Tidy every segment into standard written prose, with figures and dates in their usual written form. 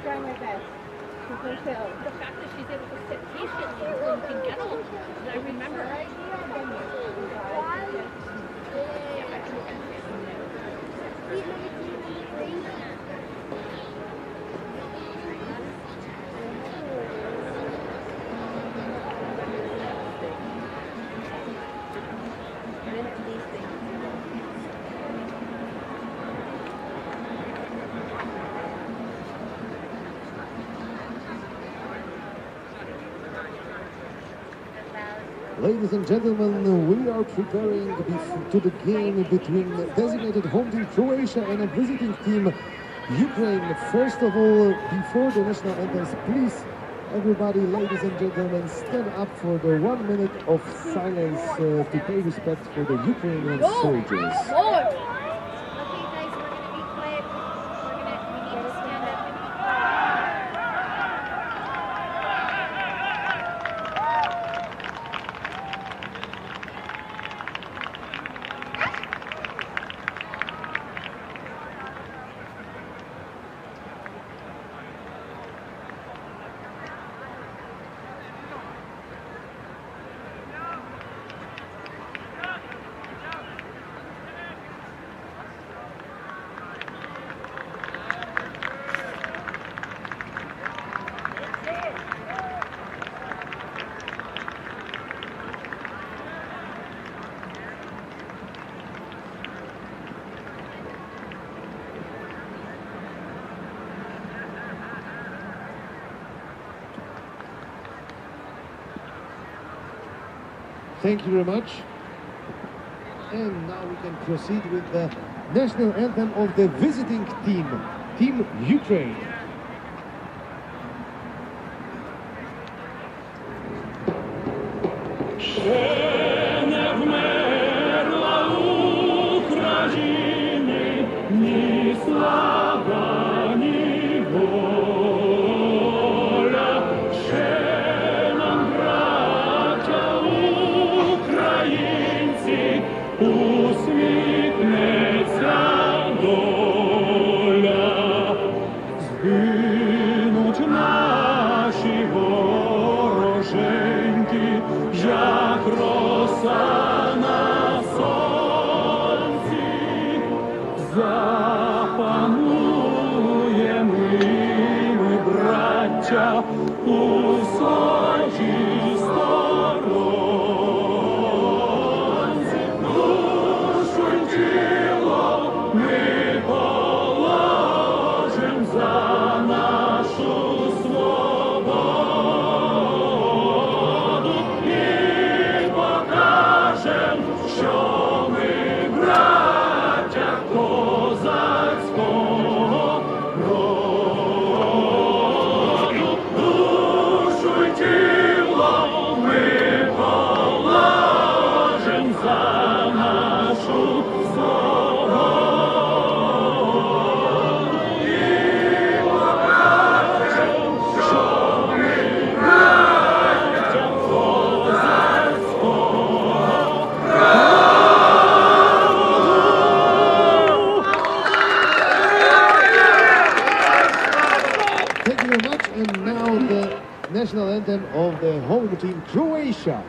trying my best to fulfill. The fact that she's able to sit patiently until you can get a little closer. And I remember. Ladies and gentlemen, we are preparing to the game between designated home team Croatia and a visiting team Ukraine. First of all, before the national anthems, please, everybody, ladies and gentlemen, stand up for the 1 minute of silence to pay respect for the Ukrainian soldiers. Thank you very much. And now we can proceed with the national anthem of the visiting team, Team Ukraine. Як роса на сонці, запануємо ми, браття, у своїй сторонці. Душу й тіло ми положим за нашу свободу і покажем, що ми браття козацького роду. Душу й тіло ми положим за нашу свободу і покажем, що ми браття козацького роду. Thank you very much. And now the national anthem of the home team Croatia.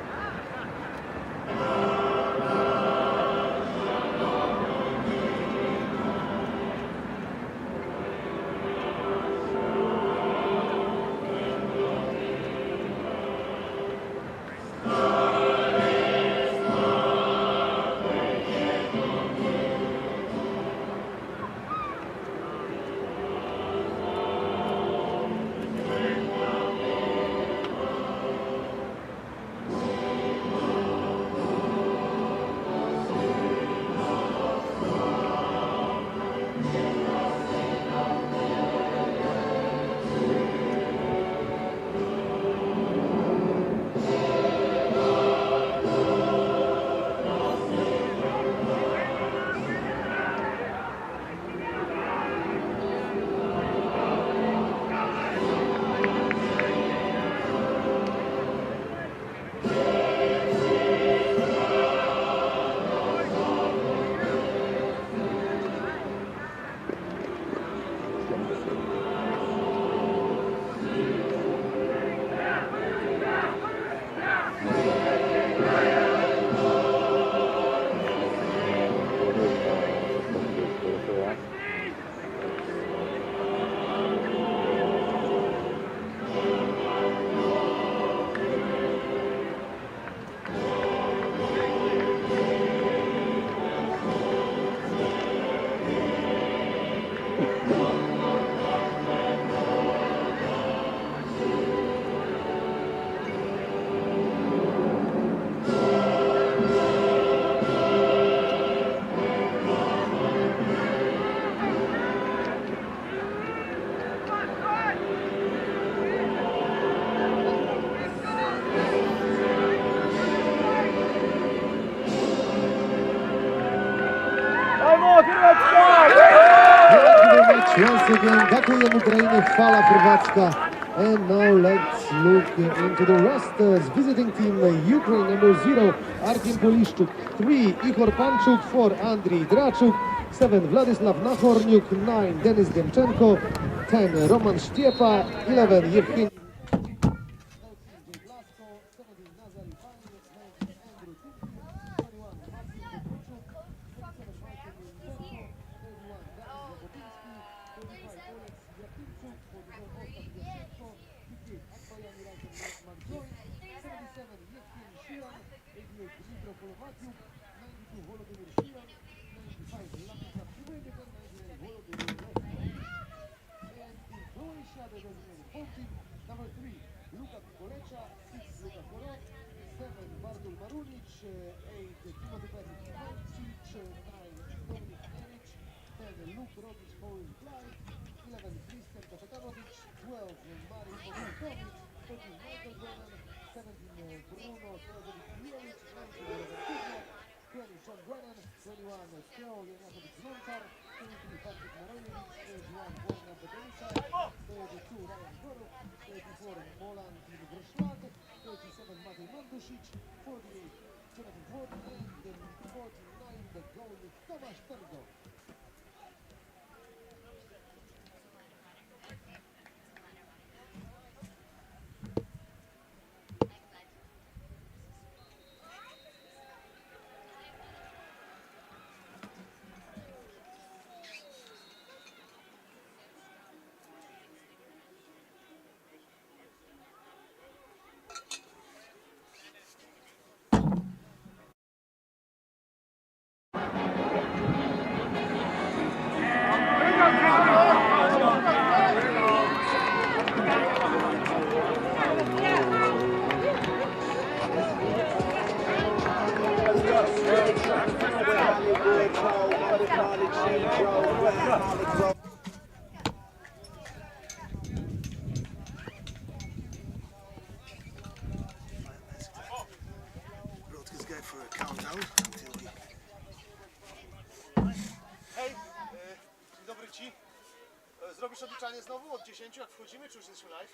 zdaniem Ukrainy fala chorwacka. And now let's look into the rosters. Visiting team Ukraine number 0, Artem Polishchuk. 3, Ihor Panchuk. 4, Andriy Drachuk. 7, Vladislav Nahornyuk. 9, Denis Demchenko. 10, Roman Stiepa. 11, Yevgeny. Number 3, Croatia, 6, Lacrosse, 7, Bartul Marunic, 8, Timothy Petric, 9, Dominic Eric, 10, Luke Robic, Polish Blind, 11, Christian Kapetanovic, 12, Marin Okovic, 14, Michael Brennan, 17, Bruno Teodorovic, 19, 20, John Brennan, 21, Theo Leonardovic Zontar, 23, Patrick Morojevic, 31, Borna Bedenica, 32, Ryan Gorov, 34, Molan Vršlak, 37, Matej Mandušić, 48, Jonathan Ford, and 49, the goalie Tomasz Pergo. Hej, dzień dobry Ci. Zrobisz odliczanie znowu od 10, jak wchodzimy, czy już jesteśmy live?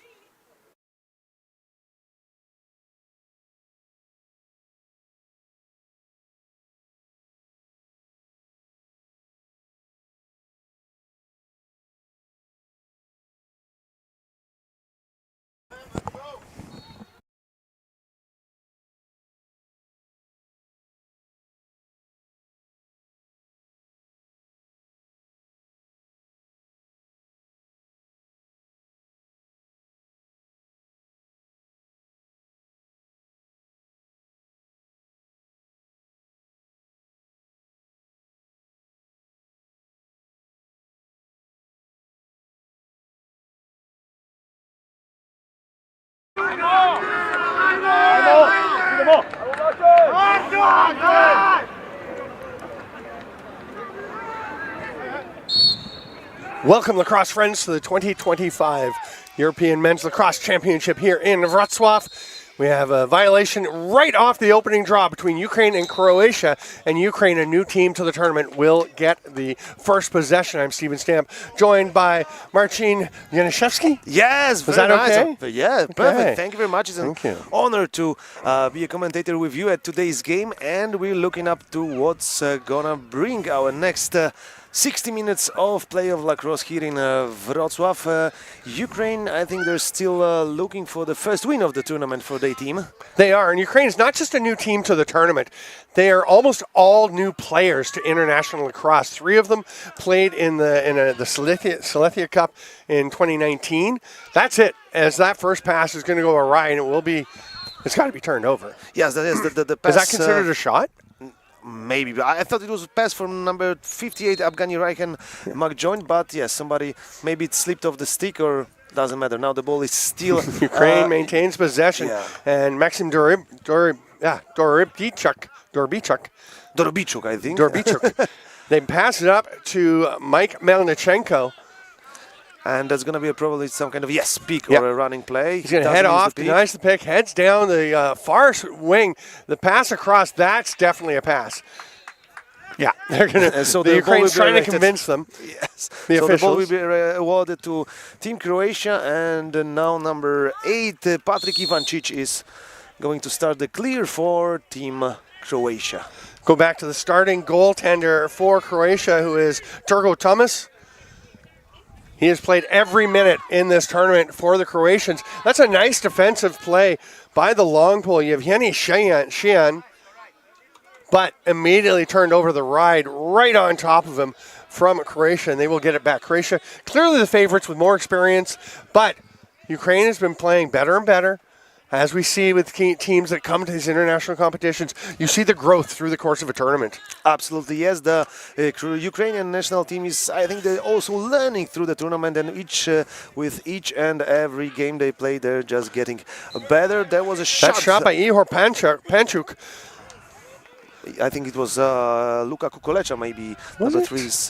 Welcome, lacrosse friends, to the 2025 European Men's Lacrosse Championship here in Wrocław. We have a violation right off the opening draw between Ukraine and Croatia, and Ukraine, a new team to the tournament, will get the first possession. I'm Steven Stamp, joined by Marcin Janishevsky. Yes, was that nice. okay? Yeah, perfect. Okay. Thank you very much. It's an honor to be a commentator with you at today's game, and we're looking up to what's gonna bring our next 60 minutes of play of lacrosse here in Wrocław. Ukraine, I think they're still looking for the first win of the tournament for their team. They are, and Ukraine is not just a new team to the tournament. They are almost all new players to international lacrosse. 3 of them played in the Silesia Cup in 2019. That's it, as that first pass is going to go awry, and it's got to be turned over. Yes, that is the pass. Is that considered a shot? Maybe, but I thought it was a pass from number 58, Evgeny Reichen McJoint, but yes, somebody, maybe it slipped off the stick, or doesn't matter. Now the ball is still... Ukraine maintains possession, and Maxim Dorobichuk, I think. Dorobichuk. They pass it up to Mike Melnichenko. And that's going to be probably some kind of, pick or a running play. He's going to head off, denies the pick, heads down the far wing. The pass across, that's definitely a pass. Yeah, they're gonna. So the the ball will Ukraine's be trying to erected. convince them. Yes. The So the ball will officials. be awarded to Team Croatia, and now number 8, Patrick Ivancic, is going to start the clear for Team Croatia. Go back to the starting goaltender for Croatia, who is Turgo Thomas. He has played every minute in this tournament for the Croatians. That's a nice defensive play by the long pole, Yevgeny Sheehan, but immediately turned over the ride right on top of him from Croatia, and they will get it back. Croatia, clearly the favorites with more experience, but Ukraine has been playing better and better. As we see with teams that come to these international competitions, you see the growth through the course of a tournament. Absolutely, yes. The Ukrainian national team is, I think, they're also learning through the tournament, and with each and every game they play, they're just getting better. There was a shot. That shot by Ihor Panchuk. I think it was Luka Kukolecha, maybe. Was number it? 3's,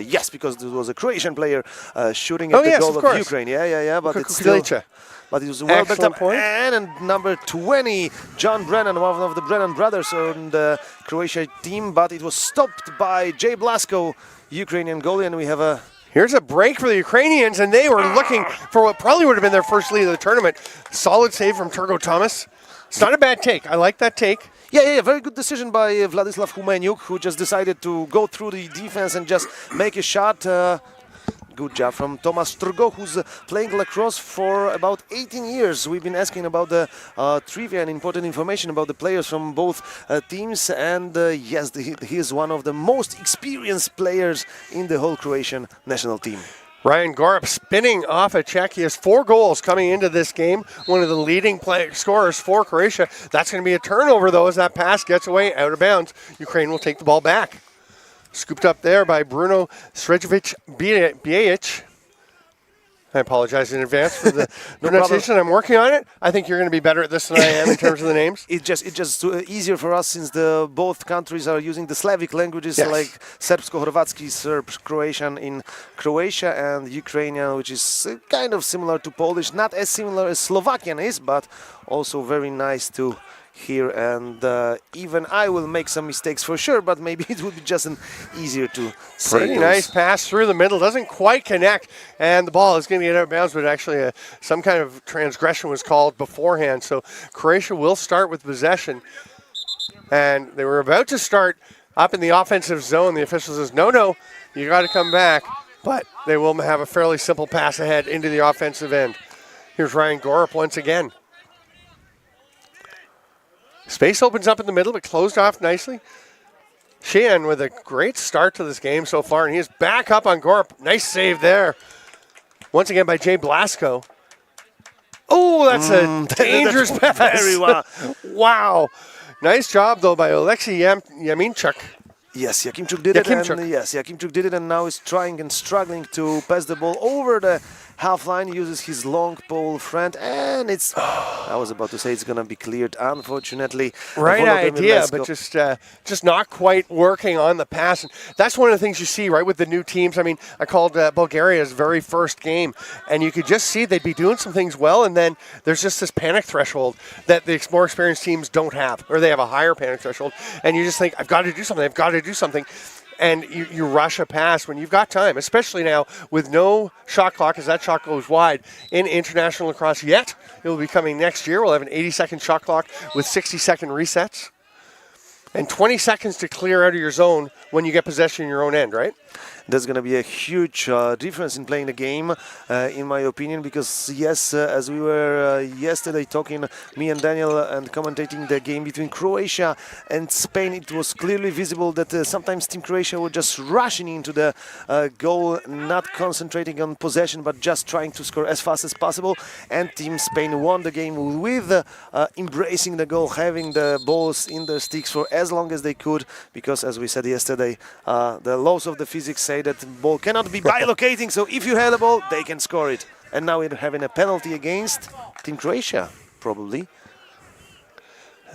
yes, because it was a Croatian player shooting at Oh, the yes, goal of of course. Ukraine. Yeah. But Luka it's still. Kukolecha. But it was well backed Excellent up. point. And number 20, John Brennan, one of the Brennan brothers on the Croatia team. But it was stopped by Jay Blasko, Ukrainian goalie, and we have a. Here's a break for the Ukrainians, and they were looking for what probably would have been their first lead of the tournament. Solid save from Turgo Thomas. It's not a bad take. I like that take. Yeah, very good decision by Vladislav Humeniuk, who just decided to go through the defense and just make a shot. Good job from Tomas Strgo, who's playing lacrosse for about 18 years. We've been asking about the trivia and important information about the players from both teams, and yes, he is one of the most experienced players in the whole Croatian national team. Ryan Gorup spinning off a check. He has 4 goals coming into this game. One of the leading scorers for Croatia. That's going to be a turnover, though, as that pass gets away out of bounds. Ukraine will take the ball back. Scooped up there by Bruno Sredovic-Bijic. I apologize in advance for the pronunciation. I'm working on it. I think you're going to be better at this than I am in terms of the names. It's just easier for us since both countries are using the Slavic languages, Yes. like Serbsko-Hrvatski, Serb-Croatian in Croatia, and Ukrainian, which is kind of similar to Polish. Not as similar as Slovakian is, but also very nice to hear. And even I will make some mistakes for sure, but maybe it would be just easier to say. Pretty nice pass through the middle. Doesn't quite connect, and the ball is going to get out of bounds, but actually some kind of transgression was called beforehand. So Croatia will start with possession. And they were about to start up in the offensive zone. The official says, no, you got to come back. But they will have a fairly simple pass ahead into the offensive end. Here's Ryan Gorup once again. Space opens up in the middle, but closed off nicely. Sheehan with a great start to this game so far, and he is back up on Gorup. Nice save there. Once again by Jay Blasko. Oh, that's a dangerous pass. Very well. Wow. Nice job, though, by Alexei Yaminchuk. Yes, Yakimchuk did it. Yakimchuk did it, and now is trying and struggling to pass the ball over the half line. Uses his long pole front, and it's. I was about to say it's gonna be cleared. Unfortunately, Right idea, but just not quite working on the pass. And that's one of the things you see, right, with the new teams. I mean, I called Bulgaria's very first game, and you could just see they'd be doing some things well, and then there's just this panic threshold that the more experienced teams don't have, or they have a higher panic threshold, and you just think, I've got to do something. And you rush a pass when you've got time, especially now with no shot clock, as that shot goes wide in international lacrosse yet. It will be coming next year. We'll have an 80-second shot clock with 60-second resets. And 20 seconds to clear out of your zone when you get possession in your own end, right? That's going to be a huge difference in playing the game, in my opinion, because, yes, as we were yesterday talking, me and Daniel, and commentating the game between Croatia and Spain, it was clearly visible that sometimes Team Croatia were just rushing into the goal, not concentrating on possession, but just trying to score as fast as possible. And Team Spain won the game with embracing the goal, having the balls in their sticks for as long as they could, because, as we said yesterday, the laws of the physics say that the ball cannot be bilocating, so if you have the ball, they can score it. And now we're having a penalty against Team Croatia, probably.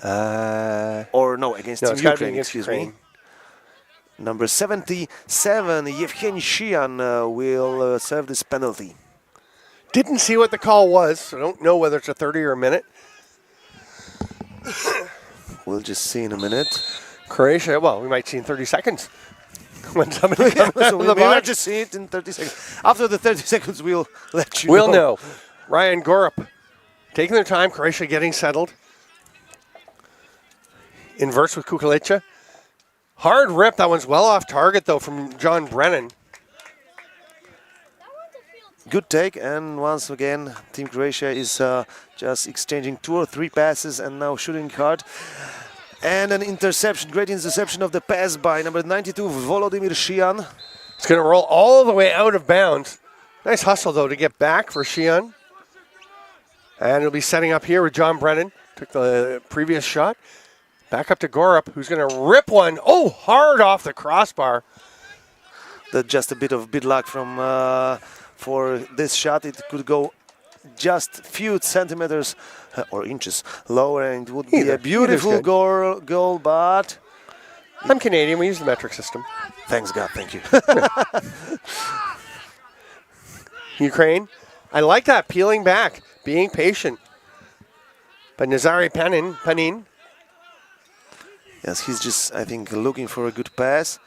Or no, against Team Ukraine, excuse me. Number 77, Yevgeny Sheehan will serve this penalty. Didn't see what the call was, so don't know whether it's a 30 or a minute. We'll just see in a minute. Croatia, well, we might see in 30 seconds. When somebody comes So out we of the might box. just see it in 30 seconds. After the 30 seconds, we'll let you We'll know. know. Ryan Gorup taking their time. Croatia getting settled. Inverse with Kukalica. Hard rip. That one's well off target, though, from John Brennan. Good take, and once again, Team Croatia is just exchanging 2 or 3 passes and now shooting hard. And an interception, great interception of the pass by number 92, Volodymyr Šijan. It's going to roll all the way out of bounds. Nice hustle, though, to get back for Šijan. And he'll be setting up here with John Brennan. Took the previous shot. Back up to Gorup, who's going to rip one. Oh, hard off the crossbar. Just a bit of bad luck from for this shot. It could go just few centimeters or inches lower, and it would be a beautiful goal, but I'm Canadian. We use the metric system. thanks God, thank you. Ukraine. I like that, peeling back, being patient. But Nazari Panin. Yes, he's just, I think, looking for a good pass.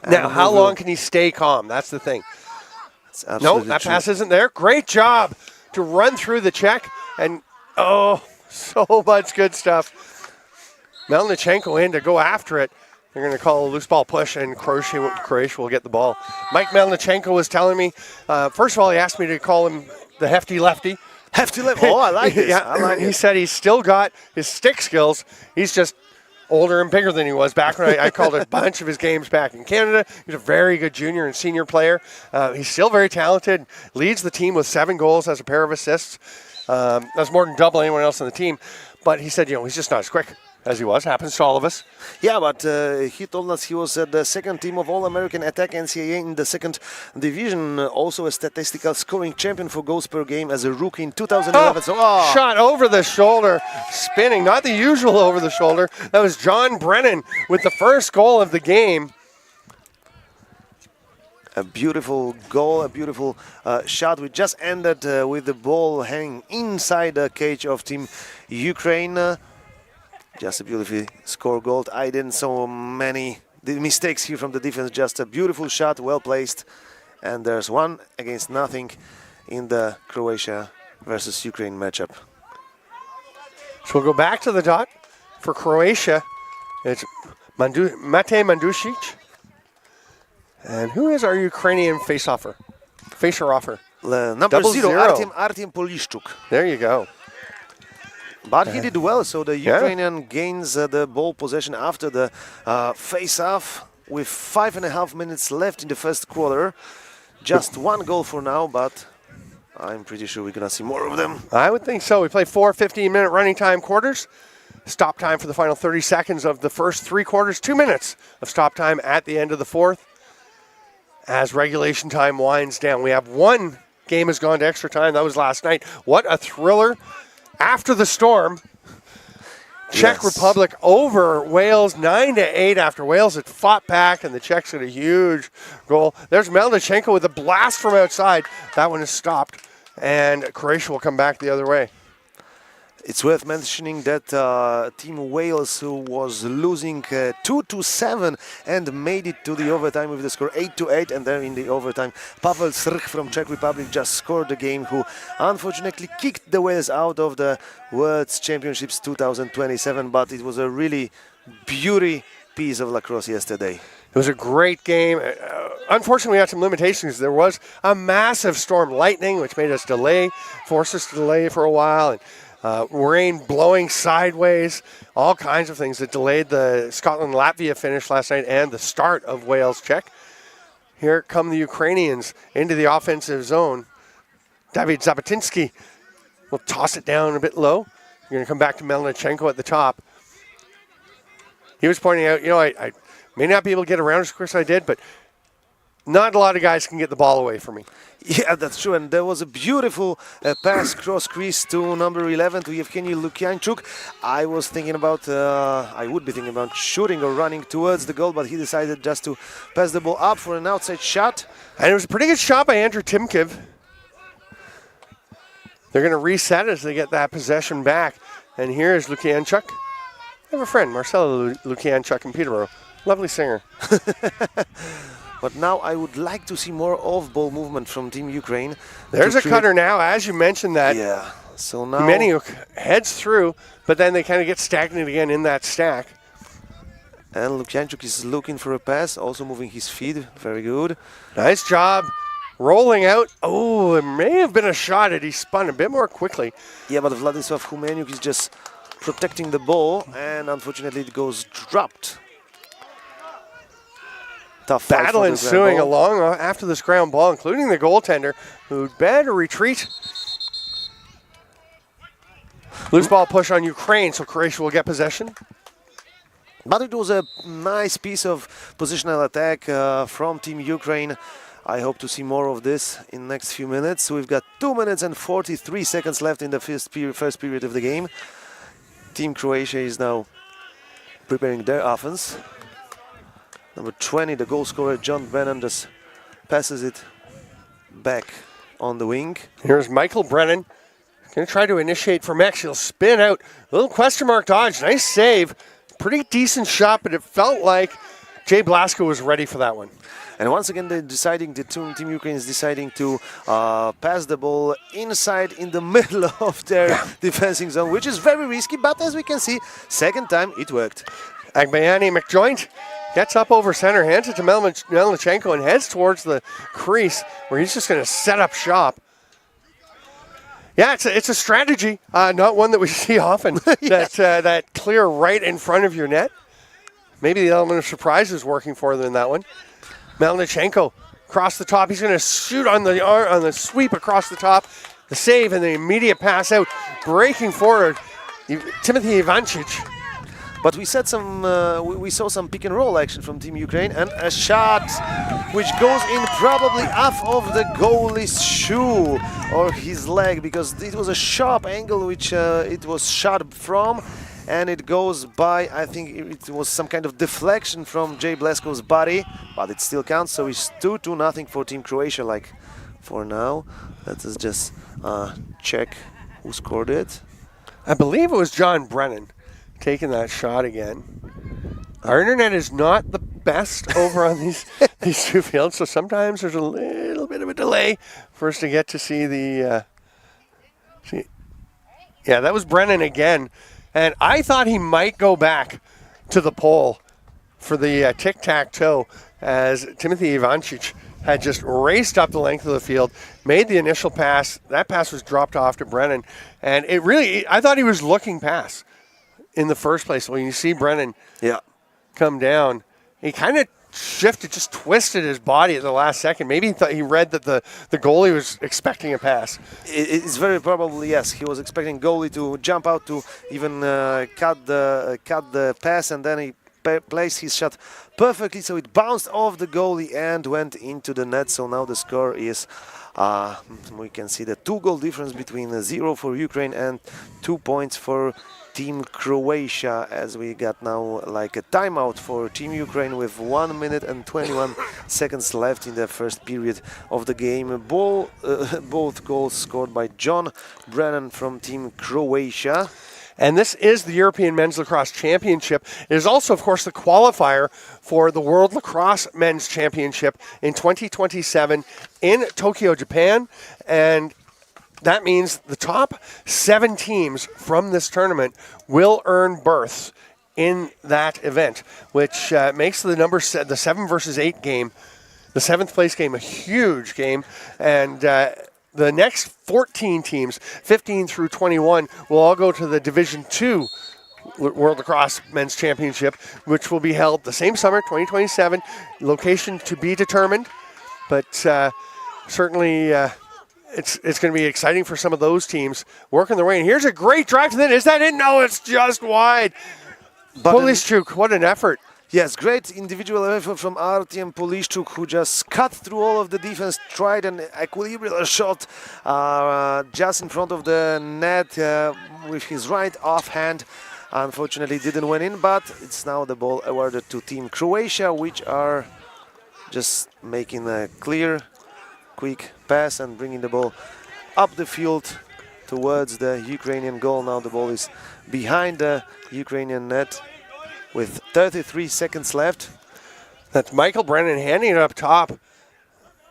Now, how long can he stay calm? That's the thing. No, that pass isn't there. Great job to run through the check. And, oh, so much good stuff. Melnichenko in to go after it. They're going to call a loose ball push, and Croatia will get the ball. Mike Melnichenko was telling me, first of all, he asked me to call him the hefty lefty. Hefty lefty. Oh, I like this. Yeah, I like he it. said he's still got his stick skills. He's just older and bigger than he was back when I called a bunch of his games back in Canada. He's a very good junior and senior player. He's still very talented, leads the team with 7 goals, has a pair of assists. That's more than double anyone else on the team. But he said, he's just not as quick as he was. Happens to all of us. Yeah, but he told us he was the second team of All-American Attack NCAA in the 2nd division. Also a statistical scoring champion for goals per game as a rookie in 2011. Shot over the shoulder, spinning. Not the usual over the shoulder. That was John Brennan with the first goal of the game. A beautiful goal, a beautiful shot. We just ended with the ball hanging inside the cage of Team Ukraine. Just a beautifully scored goal. I didn't so many mistakes here from the defense. Just a beautiful shot, well placed. And there's 1-0 in the Croatia versus Ukraine matchup. So we'll go back to the dot for Croatia. It's Matej Mandušić. And who is our Ukrainian facer-offer? Number Double 0, zero. Artem Polishchuk. There you go. But he did well, so the Ukrainian gains the ball possession after the face-off with 5.5 minutes left in the first quarter. Just 1 goal for now, but I'm pretty sure we're going to see more of them. I would think so. We play 4 15-minute running time quarters. Stop time for the final 30 seconds of the first 3 quarters. 2 minutes of stop time at the end of the 4th. As regulation time winds down, we have 1 game has gone to extra time. That was last night. What a thriller. After the storm, Czech Republic over Wales 9-8 after Wales had fought back, and the Czechs had a huge goal. There's Melnichenko with a blast from outside. That one is stopped, and Croatia will come back the other way. It's worth mentioning that Team Wales, who was losing 2-7 and made it to the overtime with the score 8-8, and then in the overtime, Pavel Srch from Czech Republic just scored the game, who unfortunately kicked the Wales out of the World Championships 2027, but it was a really beauty piece of lacrosse yesterday. It was a great game. Unfortunately, we had some limitations. There was a massive storm lightning, which made us forced us to delay for a while, and rain blowing sideways, all kinds of things that delayed the Scotland-Latvia finish last night and the start of Wales-Czech. Here come the Ukrainians into the offensive zone. David Zabotinsky will toss it down a bit low. You're going to come back to Melnichenko at the top. He was pointing out, I may not be able to get around as quick as I did, but not a lot of guys can get the ball away from me. Yeah, that's true. And there was a beautiful pass cross crease to number 11, to Evgeny Lukyanchuk. I would be thinking about shooting or running towards the goal, but he decided just to pass the ball up for an outside shot. And it was a pretty good shot by Andrew Timkiv. They're going to reset as they get that possession back. And here's Lukyanchuk. have a friend, Marcelo Lukianchuk in Peterborough. Lovely singer. But now I would like to see more off-ball movement from Team Ukraine. There's a cutter now, as you mentioned that. Yeah. So now Humaniuk heads through, but then they kind of get stagnant again in that stack. And Lukianchuk is looking for a pass, also moving his feet. Very good. Nice job. Rolling out. Oh, it may have been a shot had he spun a bit more quickly. Yeah, but Vladislav Humaniuk is just protecting the ball, and unfortunately it goes dropped. Tough fight Battle for the ensuing ground ball. along after this ground ball, including the goaltender, who'd better retreat. Loose ball push on Ukraine, so Croatia will get possession. But it was a nice piece of positional attack from Team Ukraine. I hope to see more of this in the next few minutes. We've got 2 minutes and 43 seconds left in the first period of the game. Team Croatia is now preparing their offense. Number 20, the goal scorer, John Brennan, just passes it back on the wing. Here's Michael Brennan. Going to try to initiate for Mex. He'll spin out. A little question mark dodge. Nice save. Pretty decent shot, but it felt like Jay Blasko was ready for that one. And once again, Team Ukraine is deciding to pass the ball inside in the middle of their defensive zone, which is very risky, but as we can see, second time it worked. Agbayani McJoint gets up over center, hands it to Melnichenko, and heads towards the crease where he's just going to set up shop. Yeah, it's a strategy, not one that we see often, that clear right in front of your net. Maybe the element of surprise is working for them in that one. Melnichenko across the top. He's going to shoot on the sweep across the top. The save and the immediate pass out. Breaking forward, Timothy Ivancic. But we saw some pick and roll action from Team Ukraine, and a shot which goes in probably off of the goalie's shoe or his leg, because it was a sharp angle which it was shot from, and it goes by, I think it was some kind of deflection from Jay Blasko's body, but it still counts, so it's 2-0 for Team Croatia, like for now. Let us just check who scored it. I believe it was John Brennan taking that shot again. Our internet is not the best over on these two fields, so sometimes there's a little bit of a delay for us to get to see the... Yeah, that was Brennan again. And I thought he might go back to the pole for the tic-tac-toe as Timothy Ivancic had just raced up the length of the field, made the initial pass. That pass was dropped off to Brennan. And it really, I thought he was looking past in the first place. When you see Brennan come down, he kind of shifted, just twisted his body at the last second. Maybe he thought he read that the goalie was expecting a pass. It's very probably, yes. He was expecting goalie to jump out to even cut the pass, and then he placed his shot perfectly, so it bounced off the goalie and went into the net. So now the score is, we can see the 2-goal difference between 0 for Ukraine and 2 points for Team Croatia, as we got now like a timeout for Team Ukraine with 1 minute and 21 seconds left in the first period of the game. Both goals scored by John Brennan from Team Croatia. And this is the European Men's Lacrosse Championship. It is also, of course, the qualifier for the World Lacrosse Men's Championship in 2027 in Tokyo, Japan. And that means the top 7 teams from this tournament will earn berths in that event, which makes the 7 versus 8 game, the 7th place game, a huge game. And the next 14 teams, 15 through 21, will all go to the Division II World Lacrosse Men's Championship, which will be held the same summer, 2027. Location to be determined, but certainly it's going to be exciting for some of those teams working their way. And here's a great drive to the net. Is that it? No, it's just wide. Polishchuk, what an effort. Yes, great individual effort from Artem Polishchuk, who just cut through all of the defense, tried an equilibrial shot just in front of the net with his right offhand. Unfortunately, didn't went in, but it's now the ball awarded to Team Croatia, which are just making a clear, quick pass and bringing the ball up the field towards the Ukrainian goal. Now the ball is behind the Ukrainian net with 33 seconds left. That's Michael Brennan handing it up top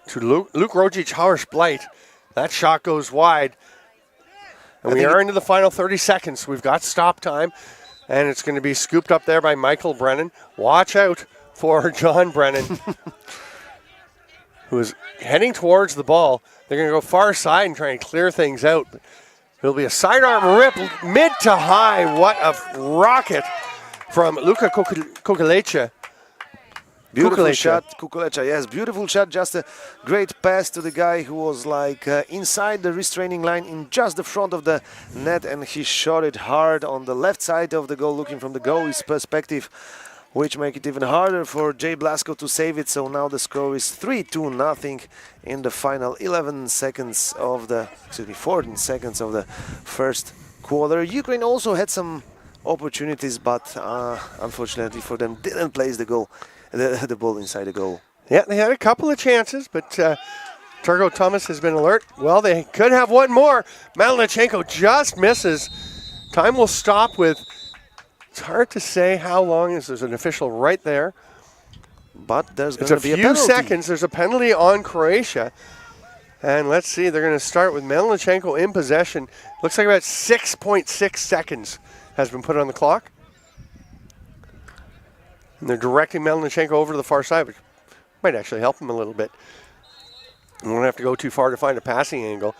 to Luke Rogic Hauer-Spleit. That shot goes wide. And we are into the final 30 seconds. We've got stop time, and it's going to be scooped up there by Michael Brennan. Watch out for John Brennan, who is heading towards the ball. They're going to go far side and try and clear things out. It'll be a sidearm rip, mid to high. What a rocket from Luka Kukulecha. Beautiful shot, Kukulecha, yes, beautiful shot. Just a great pass to the guy who was like inside the restraining line in just the front of the net, and he shot it hard on the left side of the goal, looking from the goalie's perspective, which make it even harder for Jay Blasco to save it. So now the score is 3-2-0 in the final 11 seconds of the, 14 seconds of the first quarter. Ukraine also had some opportunities, but unfortunately for them, didn't place the goal. The ball inside the goal. Yeah, they had a couple of chances, but Turgo Thomas has been alert. Well, they could have one more. Melnichenko just misses. Time will stop with, it's hard to say how long. There's an official right there. But there's going to be a few penalty. Seconds. There's a penalty on Croatia. And let's see, they're going to start with Melnichenko in possession. Looks like about 6.6 seconds has been put on the clock. And they're directing Melnichenko over to the far side, which might actually help him a little bit. You won't have to go too far to find a passing angle.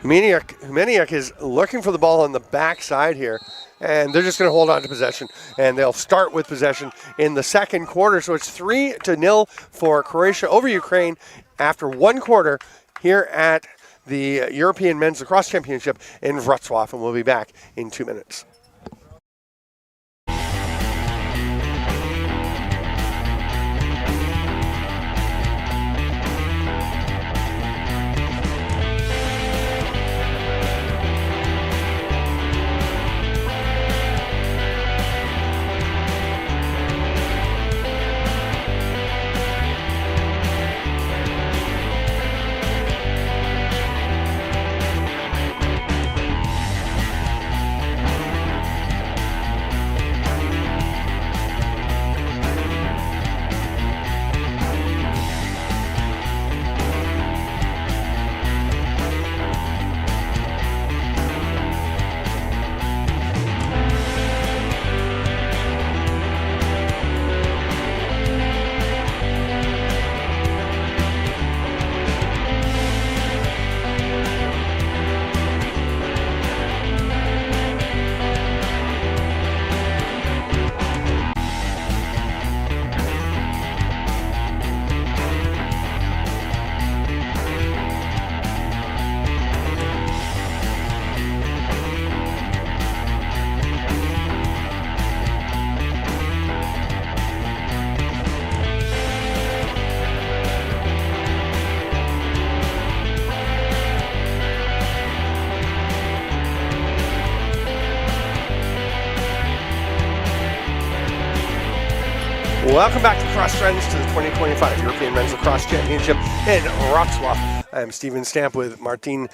Humeniuk is looking for the ball on the back side here, and they're just going to hold on to possession, and they'll start with possession in the second quarter. So it's 3-0 for Croatia over Ukraine after one quarter here at the European Men's Lacrosse Championship in Wrocław, and we'll be back in 2 minutes. Welcome back to Cross Friends to the 2025 European Men's Lacrosse Championship in Wrocław. I'm Steven Stamp with Marcin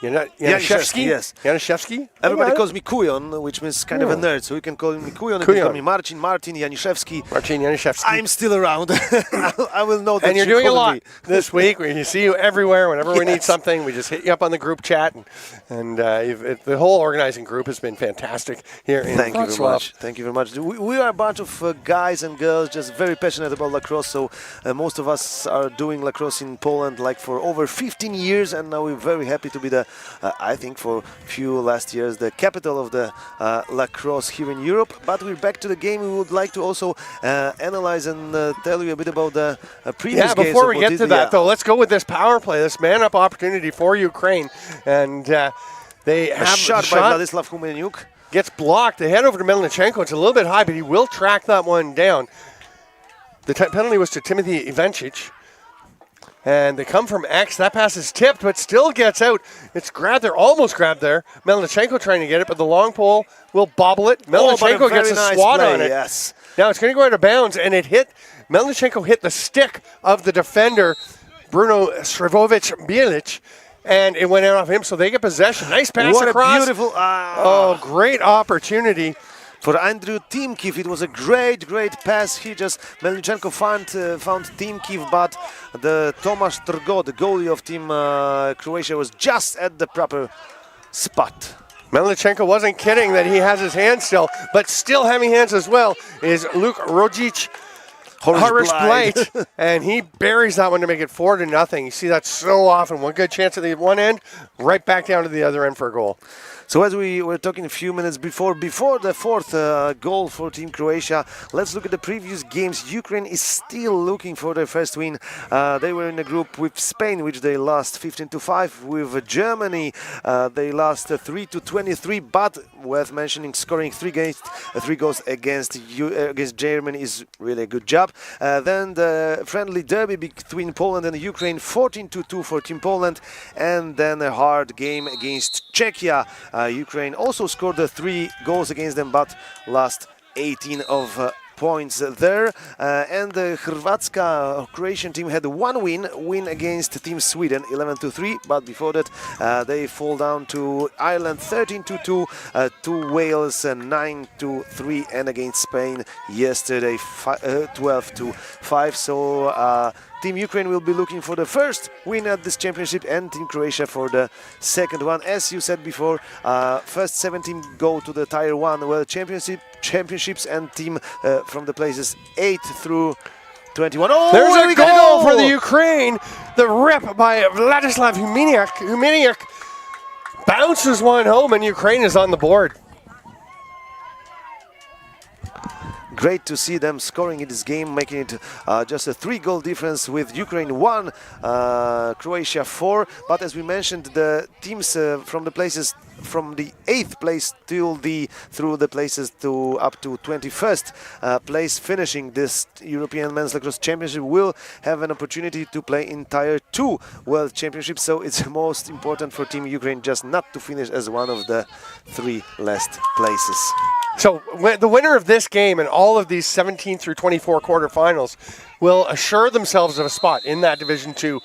Januszewski. Yes. Januszewski. Everybody calls me Kujon, which means kind of a nerd. So you can call me Kujon, you can call me Marcin Januszewski. Marcin Januszewski. I'm still around. I will know that. And you're doing a lot this week. We see you everywhere. Whenever we need something, we just hit you up on the group chat. And the whole organizing group has been fantastic here in Wrocław. Thank you very much. Thank you very much. We are a bunch of guys and girls just very passionate about lacrosse. So most of us are doing lacrosse in Poland like for over 15 years. And now we're very happy to be I think for few last years, the capital of the lacrosse here in Europe. But we're back to the game. We would like to also analyze and tell you a bit about the previous games. Yeah, before we get to that, though, let's go with this power play, this man-up opportunity for Ukraine. And they have a shot by Vladislav Humeniuk. Gets blocked. They head over to Melnichenko. It's a little bit high, but he will track that one down. The penalty was to Timothy Ivancic. And they come from X. That pass is tipped, but still gets out. It's grabbed there, almost grabbed there. Melnichenko trying to get it, but the long pole will bobble it. Melnichenko gets a swat on it. Yes. Now it's going to go out of bounds, and Melnichenko hit the stick of the defender, Bruno Srevovic Bielic, and it went out off him, so they get possession. Nice pass What across. a beautiful... Oh, great opportunity. For Andrew Timkiv, it was a great pass. He just, Melnichenko found Timkiv, but the Tomasz Trgo, the goalie of Team Croatia, was just at the proper spot. Melnichenko wasn't kidding that he has his hands still, but still having hands as well is Luke Rogic. Horace Blight, and he buries that one to make it 4-0. You see that so often. One good chance at the one end, right back down to the other end for a goal. So as we were talking a few minutes before the fourth goal for Team Croatia, let's look at the previous games. Ukraine is still looking for their first win. They were in a group with Spain, which they lost 15-5. With Germany, they lost 3-23. But worth mentioning, scoring three goals against Germany is really a good job. Then the friendly derby between Poland and Ukraine, 14-2 for Team Poland, and then a hard game against Czechia. Ukraine also scored 3 goals against them, but lost 18 of points there. And the Croatian team had one win against Team Sweden, 11-3. But before that, they fall down to Ireland, 13-2, to Wales, 9-3, and against Spain yesterday, 12-5. So Team Ukraine will be looking for the first win at this championship, and Team Croatia for the second one. As you said before, first 17 go to the Tier 1 World Championships, and team from the places 8 through 21. Oh, there's a goal for the Ukraine. The rip by Vladislav Humeniuk. Humeniuk bounces one home, and Ukraine is on the board. Great to see them scoring in this game, making it just a 3-goal difference, with Ukraine 1, Croatia 4. But as we mentioned, the teams from the places from the 8th place through the places to up to 21st place, finishing this European Men's Lacrosse Championship, will have an opportunity to play in Tier 2 World Championships. So it's most important for Team Ukraine just not to finish as one of the 3 last places. So the winner of this game and all of these 17 through 24 quarterfinals will assure themselves of a spot in that Division 2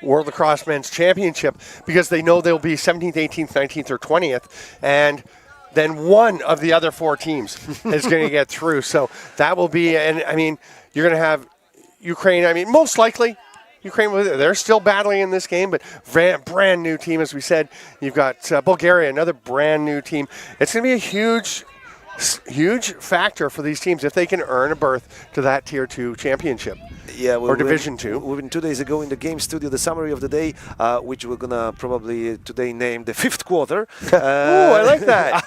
World Lacrosse Men's Championship, because they know they'll be 17th, 18th, 19th, or 20th, and then one of the other 4 teams is going to get through. So that will be, and I mean, you're going to have Ukraine, I mean, most likely, Ukraine, they're still battling in this game, but brand new team, as we said. You've got Bulgaria, another brand new team. It's going to be a huge factor for these teams if they can earn a berth to that Tier 2 championship. Yeah, or Division 2. We've been 2 days ago in the game studio, the summary of the day, which we're gonna probably today name the 5th quarter. Oh, I like that.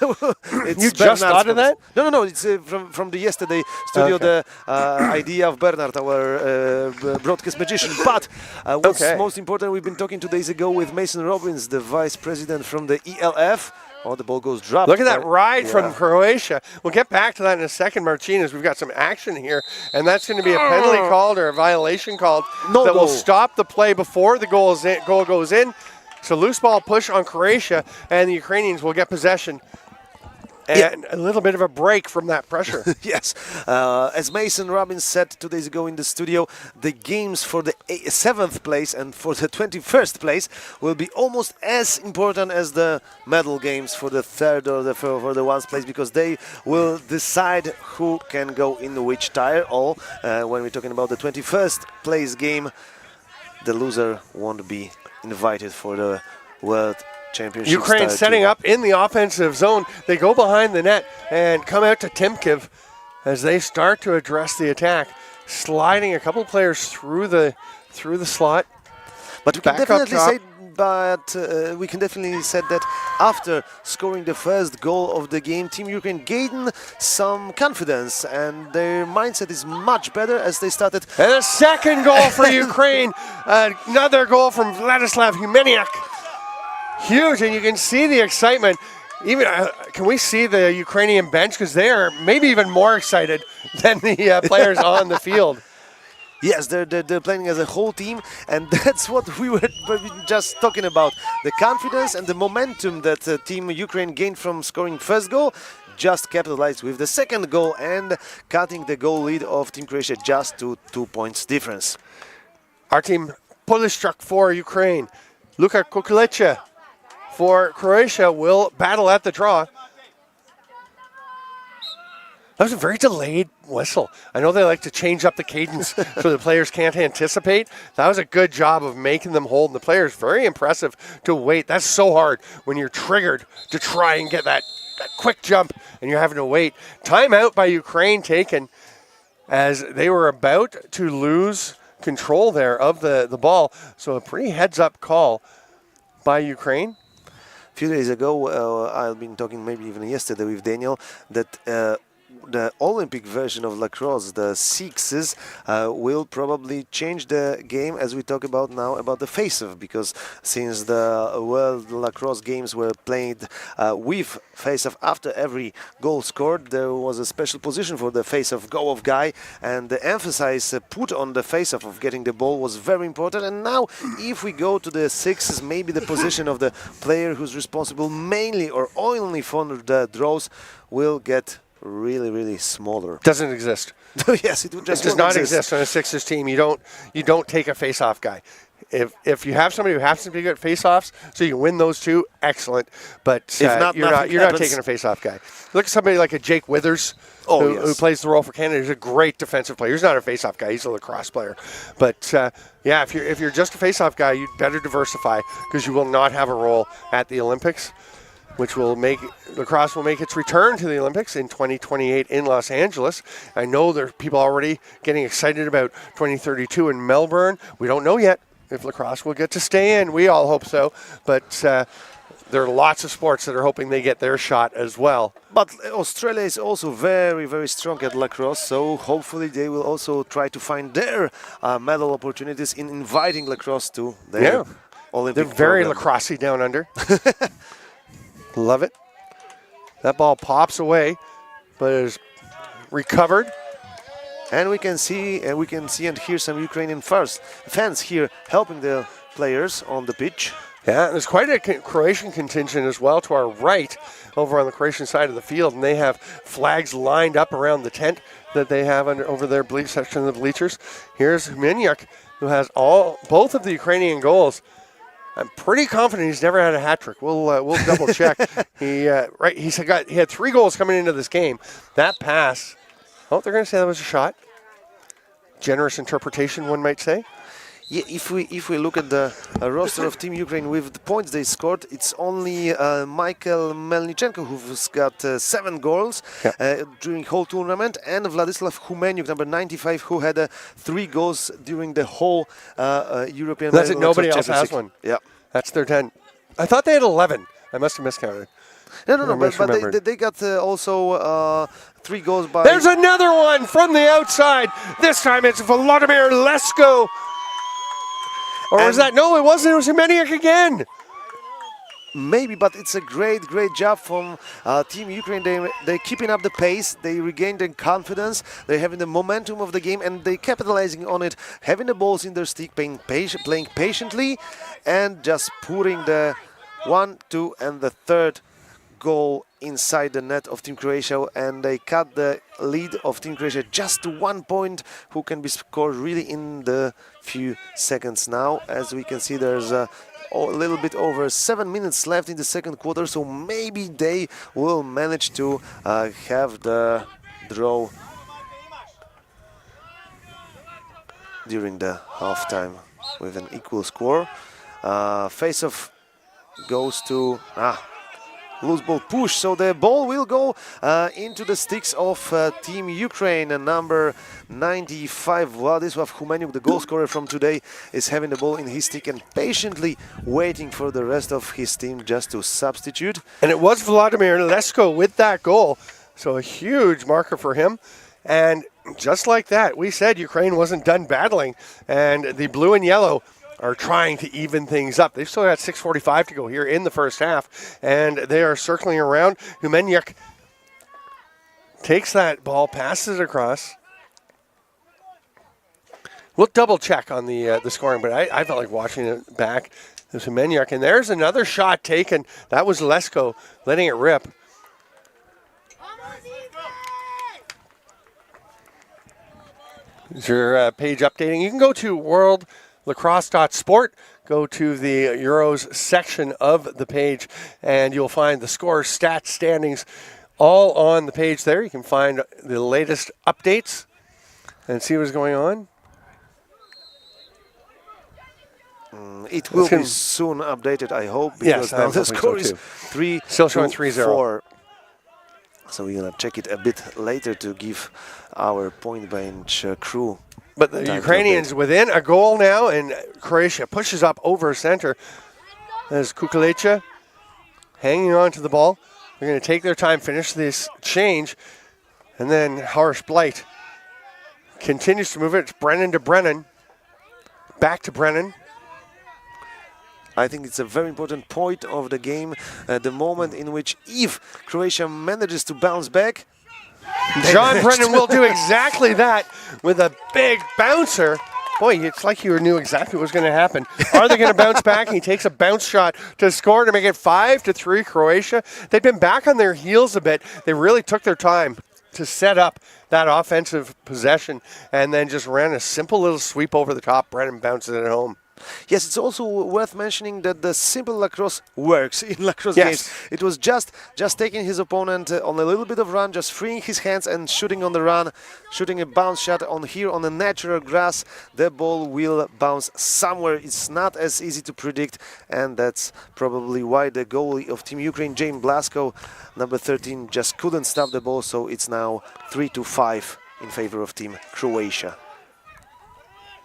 You just thought of that? No. It's from the yesterday studio, okay. The idea of Bernard, our broadcast magician. But what's most important, we've been talking 2 days ago with Mason Robbins, the vice president from the ELF. Oh, the ball goes dropped. Look at that ride from Croatia. We'll get back to that in a second, Martinez. We've got some action here, and that's going to be a penalty called or a violation called that will stop the play before the goal goes in. So loose ball push on Croatia, and the Ukrainians will get possession. And a little bit of a break from that pressure. Yes. As Mason Robbins said 2 days ago in the studio, the games for the 7th place and for the 21st place will be almost as important as the medal games for the 3rd or for the 1st place, because they will decide who can go in which tier. Or when we're talking about the 21st place game, the loser won't be invited for the World Championship. Ukraine setting up in the offensive zone. They go behind the net and come out to Timkiv as they start to address the attack, sliding a couple of players through the slot. But we can definitely say, we can definitely say that after scoring the first goal of the game, Team Ukraine gained some confidence, and their mindset is much better as they started. And a second goal for Ukraine. Another goal from Vladislav Humeniuk. Huge, and you can see the excitement. Even can we see the Ukrainian bench, because they are maybe even more excited than the players on the field. Yes, they're playing as a whole team, and that's what we were just talking about. The confidence and the momentum that Team Ukraine gained from scoring first goal, just capitalized with the second goal and cutting the goal lead of Team Croatia just to 2 points difference. Our team Polish struck for Ukraine. Luka Kukulecha for Croatia will battle at the draw. That was a very delayed whistle. I know they like to change up the cadence so the players can't anticipate. That was a good job of making them hold. And the players, very impressive to wait. That's so hard when you're triggered to try and get that quick jump and you're having to wait. Timeout by Ukraine taken as they were about to lose control there of the ball. So a pretty heads-up call by Ukraine. A few days ago, I've been talking maybe even yesterday with Daniel that the Olympic version of lacrosse, the sixes, will probably change the game as we talk about now about the face-off, because since the World Lacrosse Games were played with face-off after every goal scored, there was a special position for the face-off go-off guy, and the emphasis put on the face-off of getting the ball was very important. And now if we go to the sixes, maybe the position of the player who's responsible mainly or only for the draws will get really smaller. Doesn't exist. Yes, it does not exist on a Sixers team. You don't take a face-off guy. If you have somebody who happens to be good at face-offs, so you can win those two, excellent. But if not, you're not taking a face-off guy. Look at somebody like a Jake Withers, who plays the role for Canada. He's a great defensive player. He's not a face-off guy. He's a lacrosse player. But yeah, if you're just a face-off guy, you'd better diversify, because you will not have a role at the Olympics, which will make lacrosse will make its return to the Olympics in 2028 in Los Angeles. I know there are people already getting excited about 2032 in Melbourne. We don't know yet if lacrosse will get to stay in. We all hope so, but there are lots of sports that are hoping they get their shot as well. But Australia is also very strong at lacrosse, so hopefully they will also try to find their medal opportunities in inviting lacrosse to their Olympic They're very program. lacrosse-y down under. Love it. That ball pops away, but is recovered. And we can see and hear some Ukrainian fans here helping the players on the pitch. Yeah, there's quite a Croatian contingent as well to our right over on the Croatian side of the field, and they have flags lined up around the tent that they have over their section of the bleachers. Here's Humeniuk, who has both of the Ukrainian goals. I'm pretty confident he's never had a hat trick. We'll double check. He had 3 goals coming into this game. That pass. Oh, they're going to say that was a shot. Generous interpretation, one might say. Yeah, if we look at the roster of Team Ukraine with the points they scored, it's only Michael Melnichenko who's got 7 goals during whole tournament, and Vladislav Humeniuk, number 95, who had 3 goals during the whole European. That's it. Nobody else has one. Yeah, that's their 10. I thought they had 11. I must have miscounted. No, but they got also 3 goals by. There's another one from the outside. This time it's Volodymyr Lesko. Or was that? No, it wasn't. It was Humeniuk again. Maybe, but it's a great job from Team Ukraine. They're keeping up the pace. They regained their confidence. They're having the momentum of the game, and they're capitalizing on it, having the balls in their stick, playing patiently, and just putting the 1, 2, and the 3rd goal inside the net of Team Croatia, and they cut the lead of Team Croatia just to 1 point, who can be scored really in the few seconds now. As we can see, there's a little bit over 7 minutes left in the second quarter, so maybe they will manage to have the draw during the halftime with an equal score. Face-off goes to loose ball push, so the ball will go into the sticks of Team Ukraine. And number 95, Vladislav Humeniuk, the goal scorer from today, is having the ball in his stick and patiently waiting for the rest of his team just to substitute. And it was Volodymyr Lesko with that goal, so a huge marker for him. And just like that, we said Ukraine wasn't done battling, and the blue and yellow are trying to even things up. They've still got 6:45 to go here in the first half, and they are circling around. Humeniuk takes that ball, passes it across. We'll double check on the scoring, but I felt like watching it back. There's Humeniuk, and there's another shot taken. That was Lesko letting it rip. Is your page updating? You can go to worldlacrosse.sport, go to the Euros section of the page, and you'll find the scores, stats, standings, all on the page there. You can find the latest updates and see what's going on. It will be soon updated, I hope, because now the score is 3 Still showing 3-0. 4. So we're going to check it a bit later to give our point bench crew. But the Ukrainians within a goal now, and Croatia pushes up over center. As Kukulecha hanging on to the ball. They're going to take their time, finish this change, and then Harsh Blight continues to move it. It's Brennan to Brennan. Back to Brennan. I think it's a very important point of the game, the moment in which if Croatia manages to bounce back, John Brennan will do exactly that with a big bouncer. Boy, it's like you knew exactly what was going to happen. Are they going to bounce back? And he takes a bounce shot to score to make it 5-3 Croatia. They've been back on their heels a bit. They really took their time to set up that offensive possession and then just ran a simple little sweep over the top. Brennan bounces it home. yes, it's also worth mentioning that the simple lacrosse works in lacrosse games. It was just taking his opponent on a little bit of run, just freeing his hands and shooting on the run, shooting a bounce shot on here on the natural grass. The ball will bounce somewhere. It's not as easy to predict, and that's probably why the goalie of Team Ukraine, James Blasko, number 13, just couldn't stop the ball. So it's now 3-5 in favor of Team Croatia.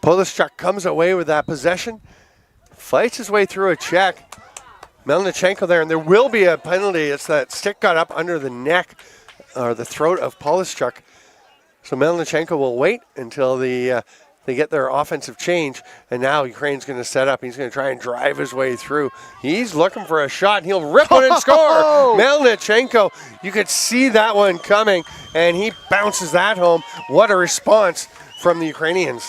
Polishchuk comes away with that possession, fights his way through a check. Melnichenko there, and there will be a penalty. It's that stick got up under the neck or the throat of Polishchuk. So Melnichenko will wait until they get their offensive change, and now Ukraine's going to set up. He's going to try and drive his way through. He's looking for a shot, and he'll rip one and score. Melnichenko, you could see that one coming, and he bounces that home. What a response from the Ukrainians.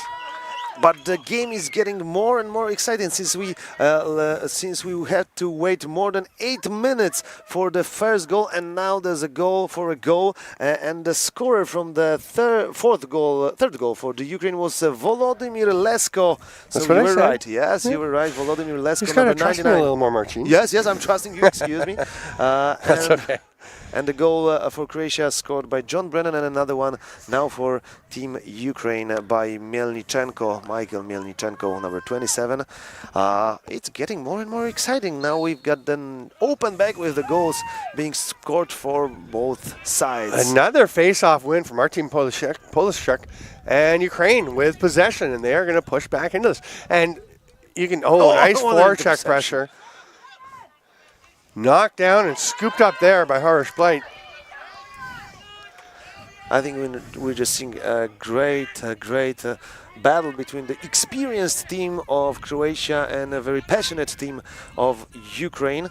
But the game is getting more and more exciting since we had to wait more than 8 minutes for the first goal, and now there's a goal for a goal, and the scorer from the third goal for the Ukraine was Volodymyr Lesko. So you were right. Yes, you were right. Volodymyr Lesko, Just number gotta trust 99. me a little more, Marcin. Yes, I'm trusting you. Excuse me. That's okay. And the goal for Croatia scored by John Brennan, and another one now for Team Ukraine by Melnichenko, Michael Melnichenko, number 27. It's getting more and more exciting. Now we've got an open back with the goals being scored for both sides. Another face-off win from our team, Polishchuk, and Ukraine with possession, and they are going to push back into this. And you can, nice forecheck pressure. Knocked down and scooped up there by Harsh Blight. I think we're just seeing a great battle between the experienced team of Croatia and a very passionate team of Ukraine.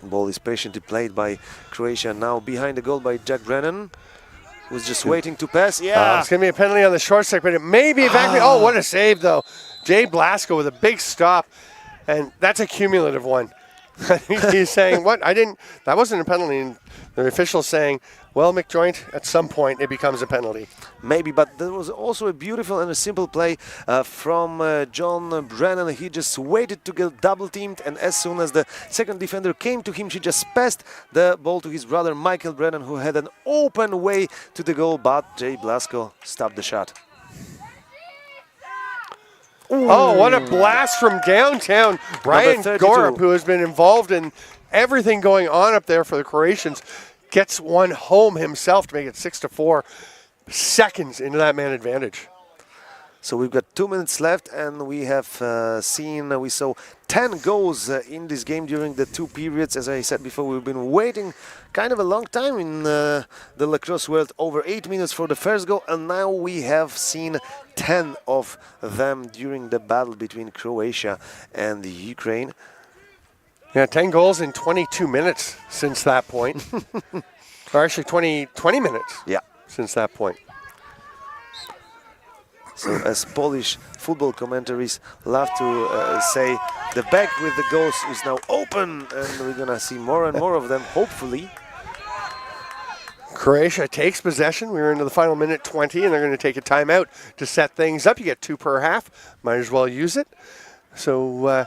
Ball is patiently played by Croatia, now behind the goal by Jack Brennan, who's just waiting to pass. Yeah, it's going to be a penalty on the short stick, but it may be evacuated. Oh, what a save, though. Jay Blasko with a big stop. And that's a cumulative one. I think he's saying, what? That wasn't a penalty. And the official's saying, well, McJoint, at some point it becomes a penalty. Maybe, but there was also a beautiful and a simple play from John Brennan. He just waited to get double teamed, and as soon as the second defender came to him, he just passed the ball to his brother Michael Brennan, who had an open way to the goal, but Jay Blasko stopped the shot. Ooh. Oh, what a blast from downtown. Ryan Gorup, who has been involved in everything going on up there for the Croatians, gets one home himself to make it 6-4, seconds into that man advantage. So we've got 2 minutes left, and we have we saw 10 goals in this game during the 2 periods. As I said before, we've been waiting kind of a long time in the lacrosse world, over 8 minutes for the first goal, and now we have seen 10 of them during the battle between Croatia and Ukraine. Yeah, 10 goals in 22 minutes since that point. Or actually 20 minutes since that point. So as Polish football commentaries love to say, the back with the goals is now open, and we're going to see more and more of them, hopefully. Croatia takes possession. We're into the final minute 20, and they're going to take a timeout to set things up. You get 2 per half. Might as well use it. So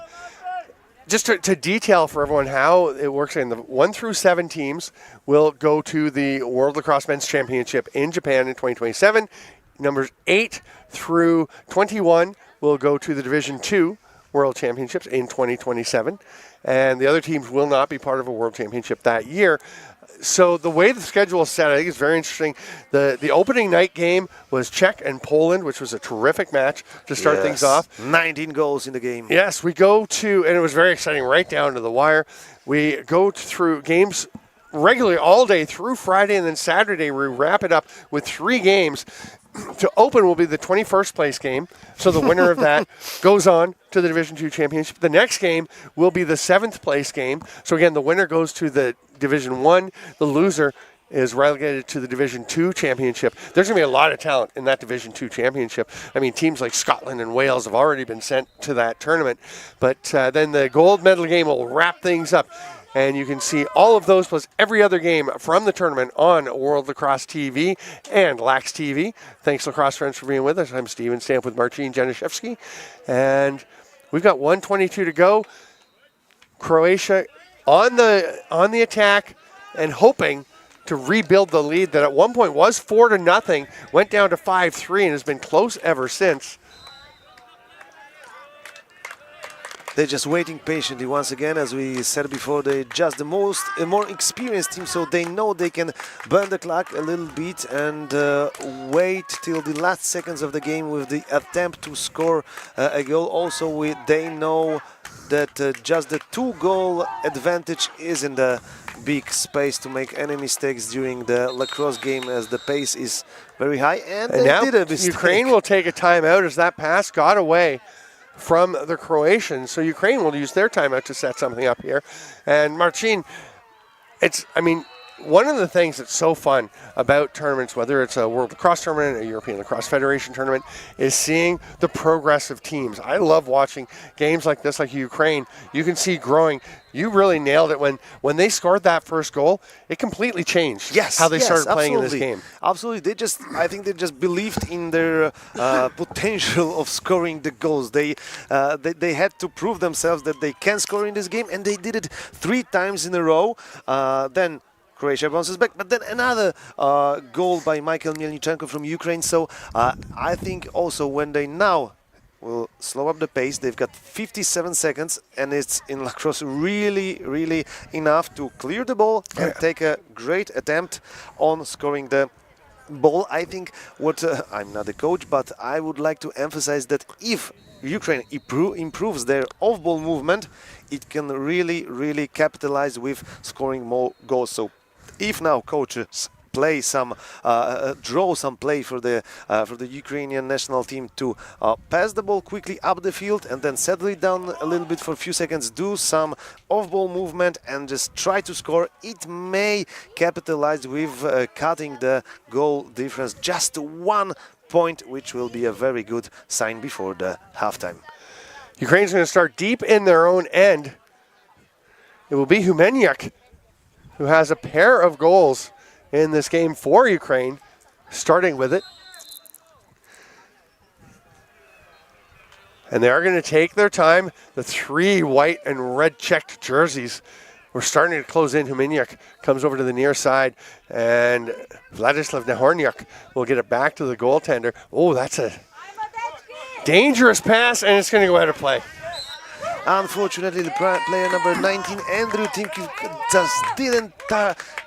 just to detail for everyone how it works, in the 1 through 7 teams will go to the World Lacrosse Men's Championship in Japan in 2027. Numbers 8 through 21 will go to the Division 2 World Championships in 2027. And the other teams will not be part of a World Championship that year. So the way the schedule is set, I think is very interesting. The opening night game was Czech and Poland, which was a terrific match to start things off. 19 goals in the game. Yes, we go to, and it was very exciting right down to the wire. We go through games regularly all day through Friday, and then Saturday we wrap it up with 3 games. To open will be the 21st place game. So the winner of that goes on to the Division 2 Championship. The next game will be the 7th place game. So again, the winner goes to the Division 1. The loser is relegated to the Division 2 Championship. There's going to be a lot of talent in that Division 2 Championship. I mean, teams like Scotland and Wales have already been sent to that tournament. But then the gold medal game will wrap things up. And you can see all of those plus every other game from the tournament on World Lacrosse TV and Lax TV. Thanks, Lacrosse friends, for being with us. I'm Steven Stamp with Marcin Januszewski. And we've got 1:22 to go. Croatia on the attack and hoping to rebuild the lead that at one point was 4-0, went down to 5-3, and has been close ever since. They're just waiting patiently once again. As we said before, they're just the more experienced team, so they know they can burn the clock a little bit and wait till the last seconds of the game with the attempt to score a goal. Also, they know that just the 2-goal advantage is in the big space to make any mistakes during the lacrosse game, as the pace is very high, and they now did a mistake. Ukraine will take a timeout as that pass got away from the Croatians. So Ukraine will use their timeout to set something up here. And Marcin, one of the things that's so fun about tournaments, whether it's a World Lacrosse tournament, a European Lacrosse Federation tournament, is seeing the progress of teams. I love watching games like this, like Ukraine. You can see growing. You really nailed it when they scored that first goal. It completely changed how they started playing in this game. Absolutely, I think they just believed in their potential of scoring the goals. They had to prove themselves that they can score in this game, and they did it 3 times in a row. Then Croatia bounces back, but then another goal by Michael Melnichenko from Ukraine. So I think also when they now will slow up the pace, they've got 57 seconds, and it's in lacrosse really enough to clear the ball and take a great attempt on scoring the ball. I think I'm not a coach, but I would like to emphasize that if Ukraine improves their off-ball movement, it can really capitalize with scoring more goals. So if now coaches draw some play for the Ukrainian national team to pass the ball quickly up the field and then settle it down a little bit for a few seconds, do some off-ball movement and just try to score, it may capitalize with cutting the goal difference just 1 point, which will be a very good sign before the halftime. Ukraine's going to start deep in their own end. It will be Humeniuk who has a pair of goals in this game for Ukraine, starting with it. And they are going to take their time. The 3 white and red checked jerseys. We're starting to close in. Humeniuk comes over to the near side, and Vladislav Nahornyuk will get it back to the goaltender. Oh, that's a dangerous pass, and it's going to go out of play. Unfortunately, the player number 19, Andrew Timkiv, just didn't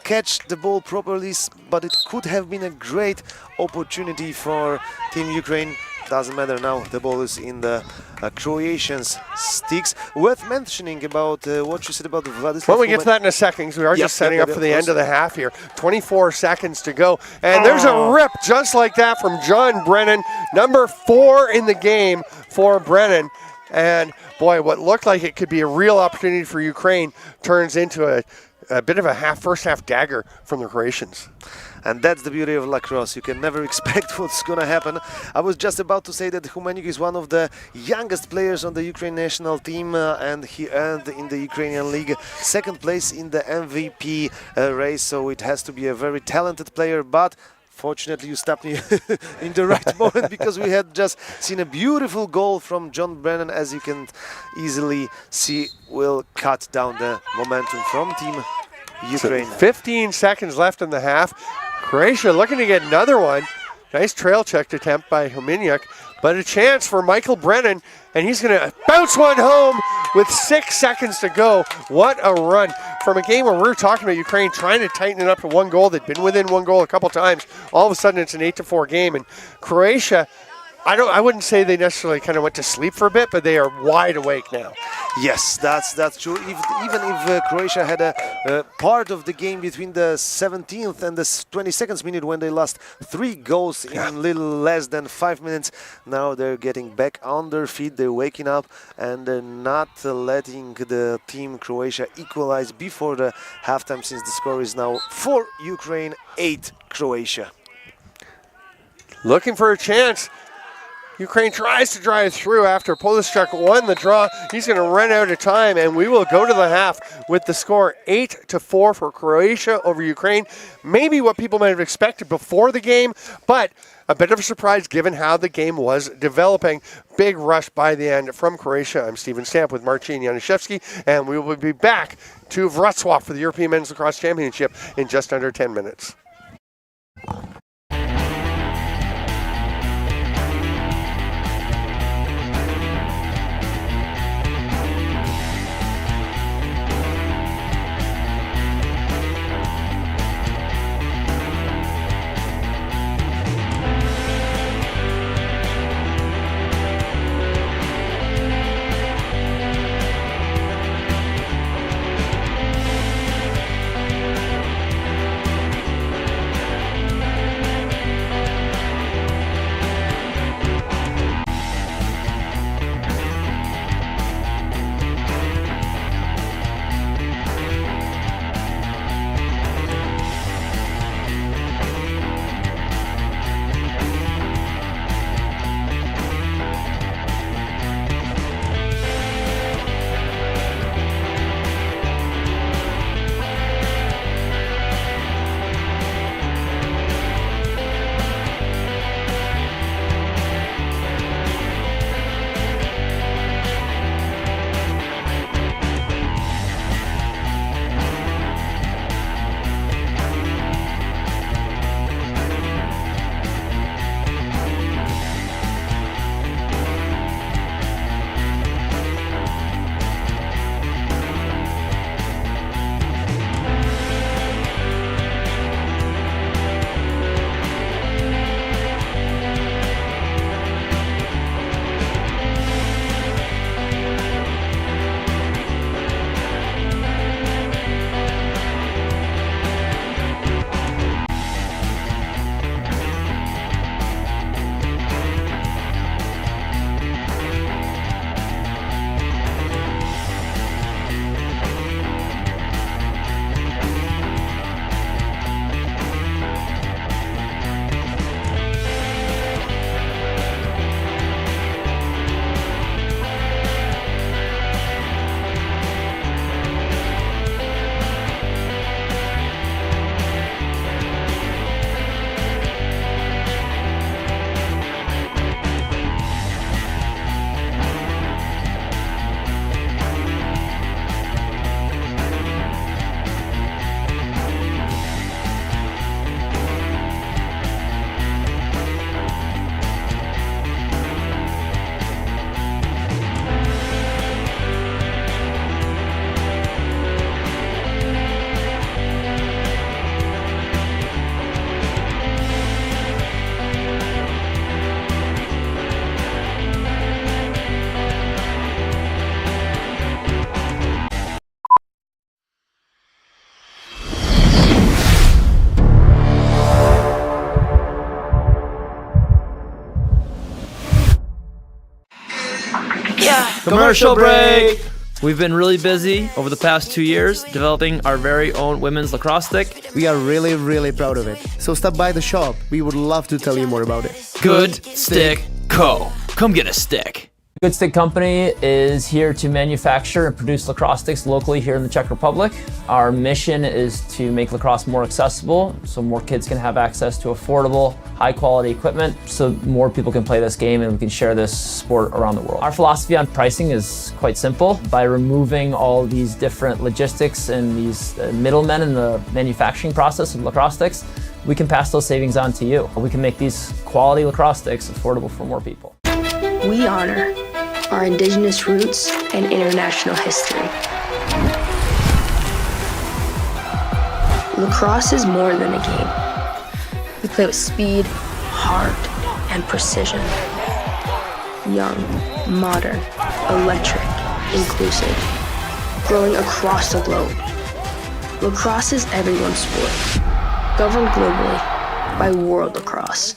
catch the ball properly, but it could have been a great opportunity for Team Ukraine. Doesn't matter now, the ball is in the Croatians' sticks. Worth mentioning about what you said about Vladislav. Well, we get to that in a second, because we are just setting up for the end of the half here. 24 seconds to go. And there's a rip just like that from John Brennan, number 4 in the game for Brennan. And boy, what looked like it could be a real opportunity for Ukraine turns into a bit of a first half dagger from the Croatians. And that's the beauty of lacrosse. You can never expect what's going to happen. I was just about to say that Humeniuk is one of the youngest players on the Ukraine national team, and he earned in the Ukrainian league second place in the MVP race, so it has to be a very talented player. But fortunately, you stopped me in the right moment, because we had just seen a beautiful goal from John Brennan. As you can easily see, will cut down the momentum from Team Ukraine. 15 seconds left in the half. Croatia looking to get another one. Nice trail check attempt by Humeniuk, but a chance for Michael Brennan, and he's going to bounce one home with 6 seconds to go. What a run from a game where we were talking about Ukraine trying to tighten it up to one goal. They'd been within one goal a couple times. All of a sudden, it's an 8-4 game, and Croatia, I wouldn't say they necessarily kind of went to sleep for a bit, but they are wide awake now. Yes, that's true. Even if Croatia had a part of the game between the 17th and the 22nd minute when they lost 3 goals in little less than 5 minutes, now they're getting back on their feet. They're waking up, and they're not letting the team Croatia equalize before the halftime, since the score is now 4 Ukraine, 8 Croatia. Looking for a chance. Ukraine tries to drive through after Polishchuk won the draw. He's going to run out of time, and we will go to the half with the score 8-4 for Croatia over Ukraine. Maybe what people might have expected before the game, but a bit of a surprise given how the game was developing. Big rush by the end from Croatia. I'm Steven Stamp with Marcin Januszewski, and we will be back to Wrocław for the European Men's Lacrosse Championship in just under 10 minutes. Commercial break. We've been really busy over the past 2 years developing our very own women's lacrosse stick. We are really proud of it. So stop by the shop. We would love to tell you more about it. Good Stick Co. Come get a stick. Good Stick Company is here to manufacture and produce lacrosse sticks locally here in the Czech Republic. Our mission is to make lacrosse more accessible so more kids can have access to affordable, high-quality equipment so more people can play this game and we can share this sport around the world. Our philosophy on pricing is quite simple. By removing all these different logistics and these middlemen in the manufacturing process of lacrosse sticks, we can pass those savings on to you. We can make these quality lacrosse sticks affordable for more people. We honor our indigenous roots and international history. Lacrosse is more than a game. We play with speed, heart, and precision. Young, modern, electric, inclusive, growing across the globe. Lacrosse is everyone's sport, governed globally by World Lacrosse.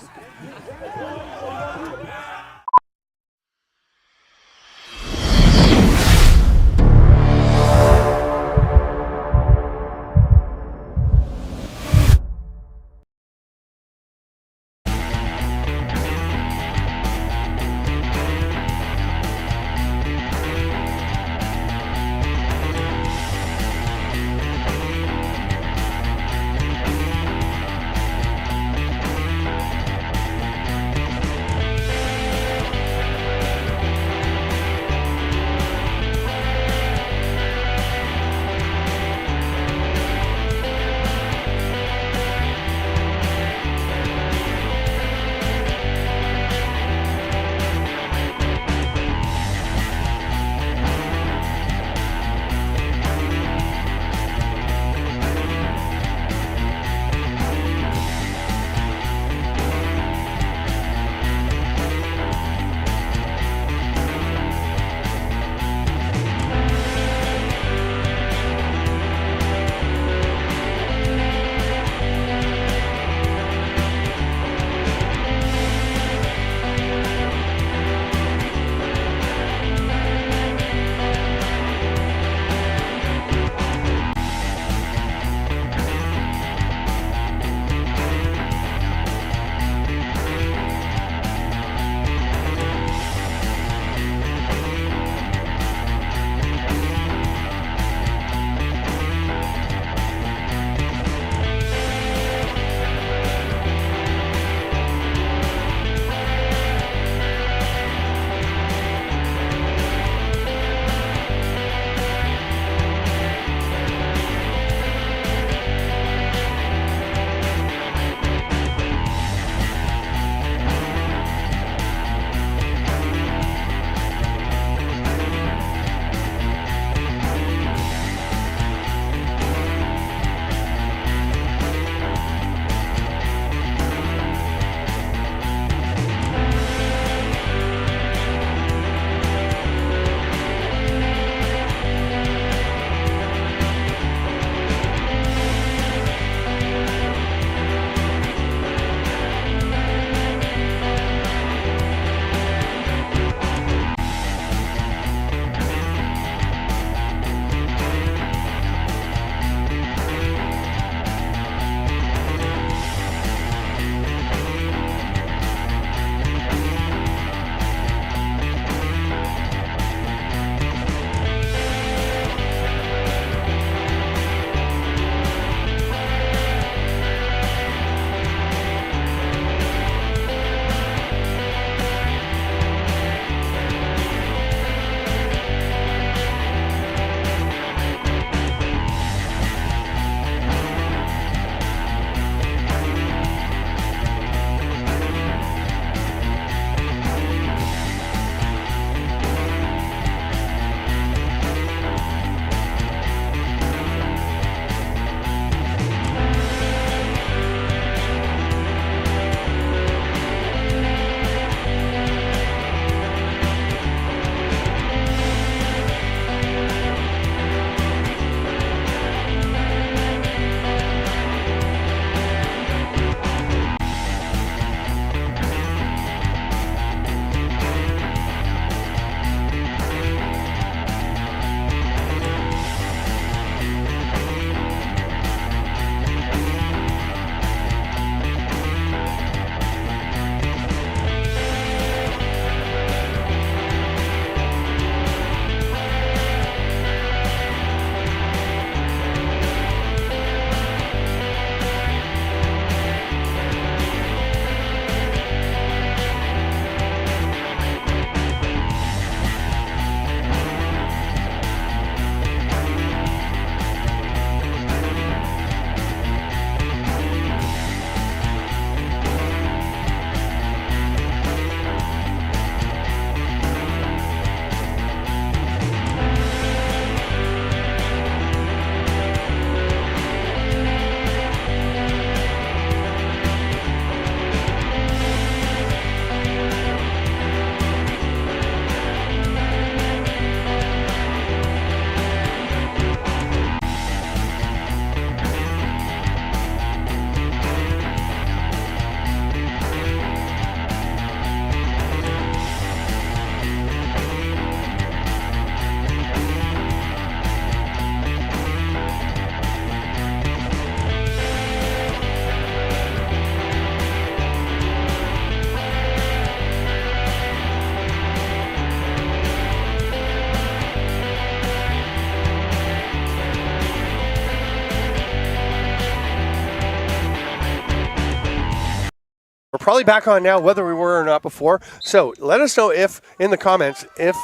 probably back on now, whether we were or not before. So let us know if, in the comments, if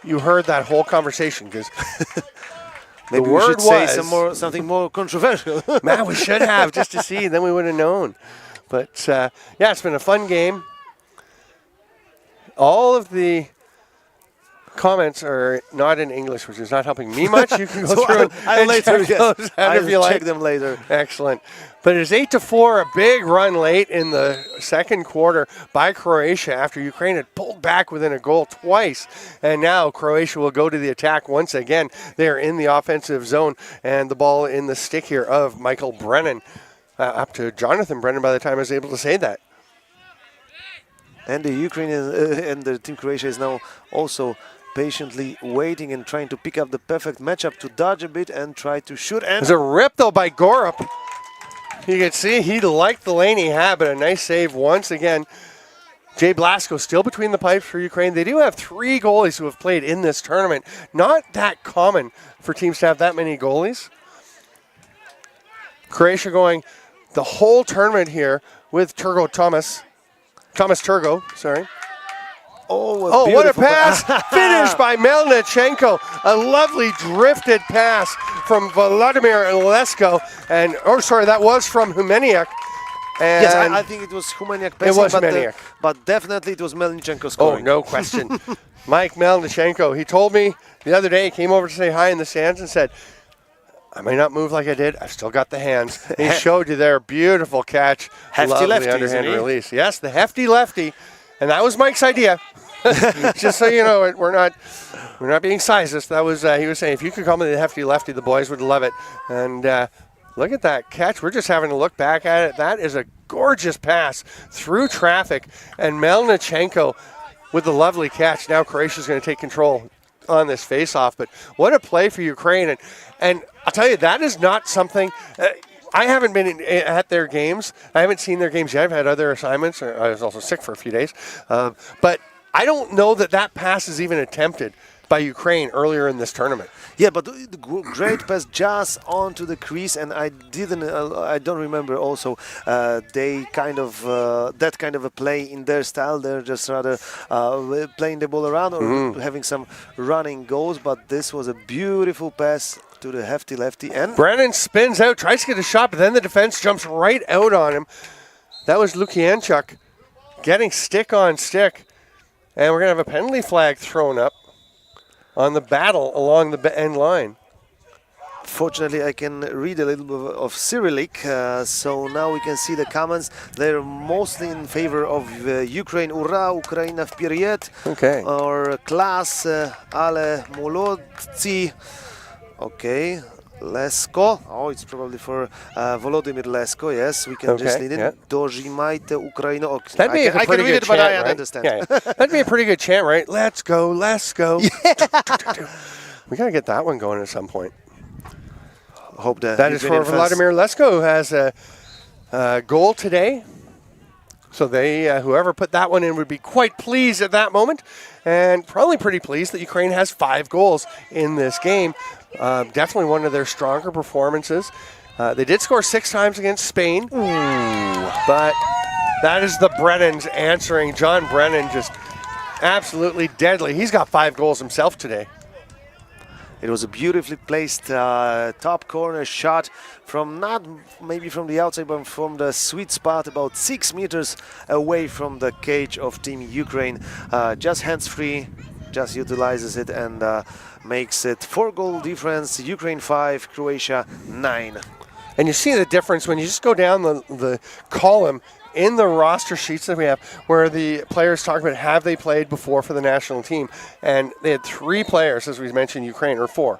you heard that whole conversation, because maybe the we word should say was something more controversial. man, we should have just to see, then we would have known. But yeah, it's been a fun game. All of the comments are not in English, which is not helping me much. You can go through I'll later, check those out if you like. check them later. Excellent. But it's 8-4, a big run late in the second quarter by Croatia after Ukraine had pulled back within a goal twice. And now Croatia will go to the attack once again. They're in the offensive zone, and the ball in the stick here of Michael Brennan. Up to Jonathan Brennan by the time I was able to say that. And the Ukrainian and the team Croatia is now also patiently waiting and trying to pick up the perfect matchup to dodge a bit and try to shoot. And there's a rip though by Gorup. You can see he liked the lane he had, but a nice save once again. Jay Blasco still between the pipes for Ukraine. They do have 3 goalies who have played in this tournament. Not that common for teams to have that many goalies. Croatia going the whole tournament here with Thomas Turgo, sorry. Oh, what a pass! Finished by Melnichenko. A lovely drifted pass from Vladimir Lesko. And, that was from Humeniuk. And yes, I think it was Humeniuk passing, it was Humeniuk. But definitely it was Melnichenko scoring. Oh, no question. Mike Melnichenko, he told me the other day, he came over to say hi in the stands and said, I may not move like I did. I've still got the hands. He showed you there. Beautiful catch. Hefty lovely lefty, underhand release. Yes, the hefty lefty. And that was Mike's idea. Just so you know, we're not being sizist. That was he was saying if you could call me the hefty lefty, the boys would love it. And look at that catch. We're just having to look back at it. That is a gorgeous pass through traffic. And Melnichenko with the lovely catch. Now Croatia's going to take control on this face-off. But what a play for Ukraine. And I'll tell you, that is not something I haven't been at their games. I haven't seen their games yet. I've had other assignments. I was also sick for a few days. But I don't know that pass is even attempted by Ukraine earlier in this tournament. Yeah, but the great pass just onto the crease, and I don't remember also they kind of that kind of a play in their style. They're just rather playing the ball around or having some running goals, but this was a beautiful pass to the hefty lefty. And Brennan spins out, tries to get a shot, but then the defense jumps right out on him. That was Lukianchuk getting stick on stick. And we're going to have a penalty flag thrown up on the battle along the end line. Fortunately, I can read a little bit of Cyrillic, so now we can see the comments. They're mostly in favor of Ukraine. Ura, Ukraina вперед. Okay. Or Klas, ale molodci. Okay. Lesko. Oh, it's probably for Volodymyr Lesko. Yes, we can just read it. Yeah. Dožimajte Ukrainu. Okay. That'd be I can read it, but I understand. Yeah. That'd be a pretty good chant, right? Let's go, let's go. Yeah. We got to get that one going at some point. Hope that is for Vladimir Lesko, who has a goal today. So they, whoever put that one in would be quite pleased at that moment, and probably pretty pleased that Ukraine has 5 goals in this game. Definitely one of their stronger performances. They did score 6 times against Spain, but that is the Brennans answering. John Brennan just absolutely deadly. He's got 5 goals himself today. It was a beautifully placed top corner shot from not maybe from the outside, but from the sweet spot about 6 meters away from the cage of Team Ukraine. Just hands-free, just utilizes it and makes it 4-goal difference. Ukraine 5, Croatia 9. And you see the difference when you just go down the column in the roster sheets that we have, where the players talk about have they played before for the national team. And they had 3 players, as we mentioned, Ukraine, or 4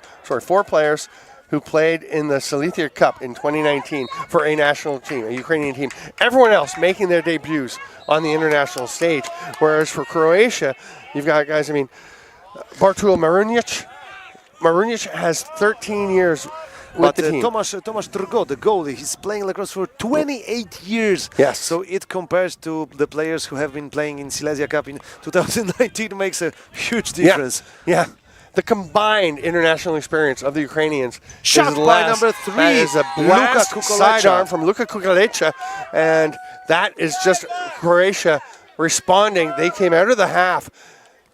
players who played in the Silithia Cup in 2019 for a national team, a Ukrainian team. Everyone else making their debuts on the international stage. Whereas for Croatia, you've got guys, Bartul Marunic has 13 years with the team. Tomasz Turgo, the goalie, he's playing lacrosse for 28 years. Yes. So it compares to the players who have been playing in Silesia Cup in 2019 makes a huge difference. Yeah. the combined international experience of the Ukrainians. Shot is by less. number 3, That is a blast Luka sidearm Kukulecha. from Luka Kukulecha, and that is just Croatia responding. They came out of the half,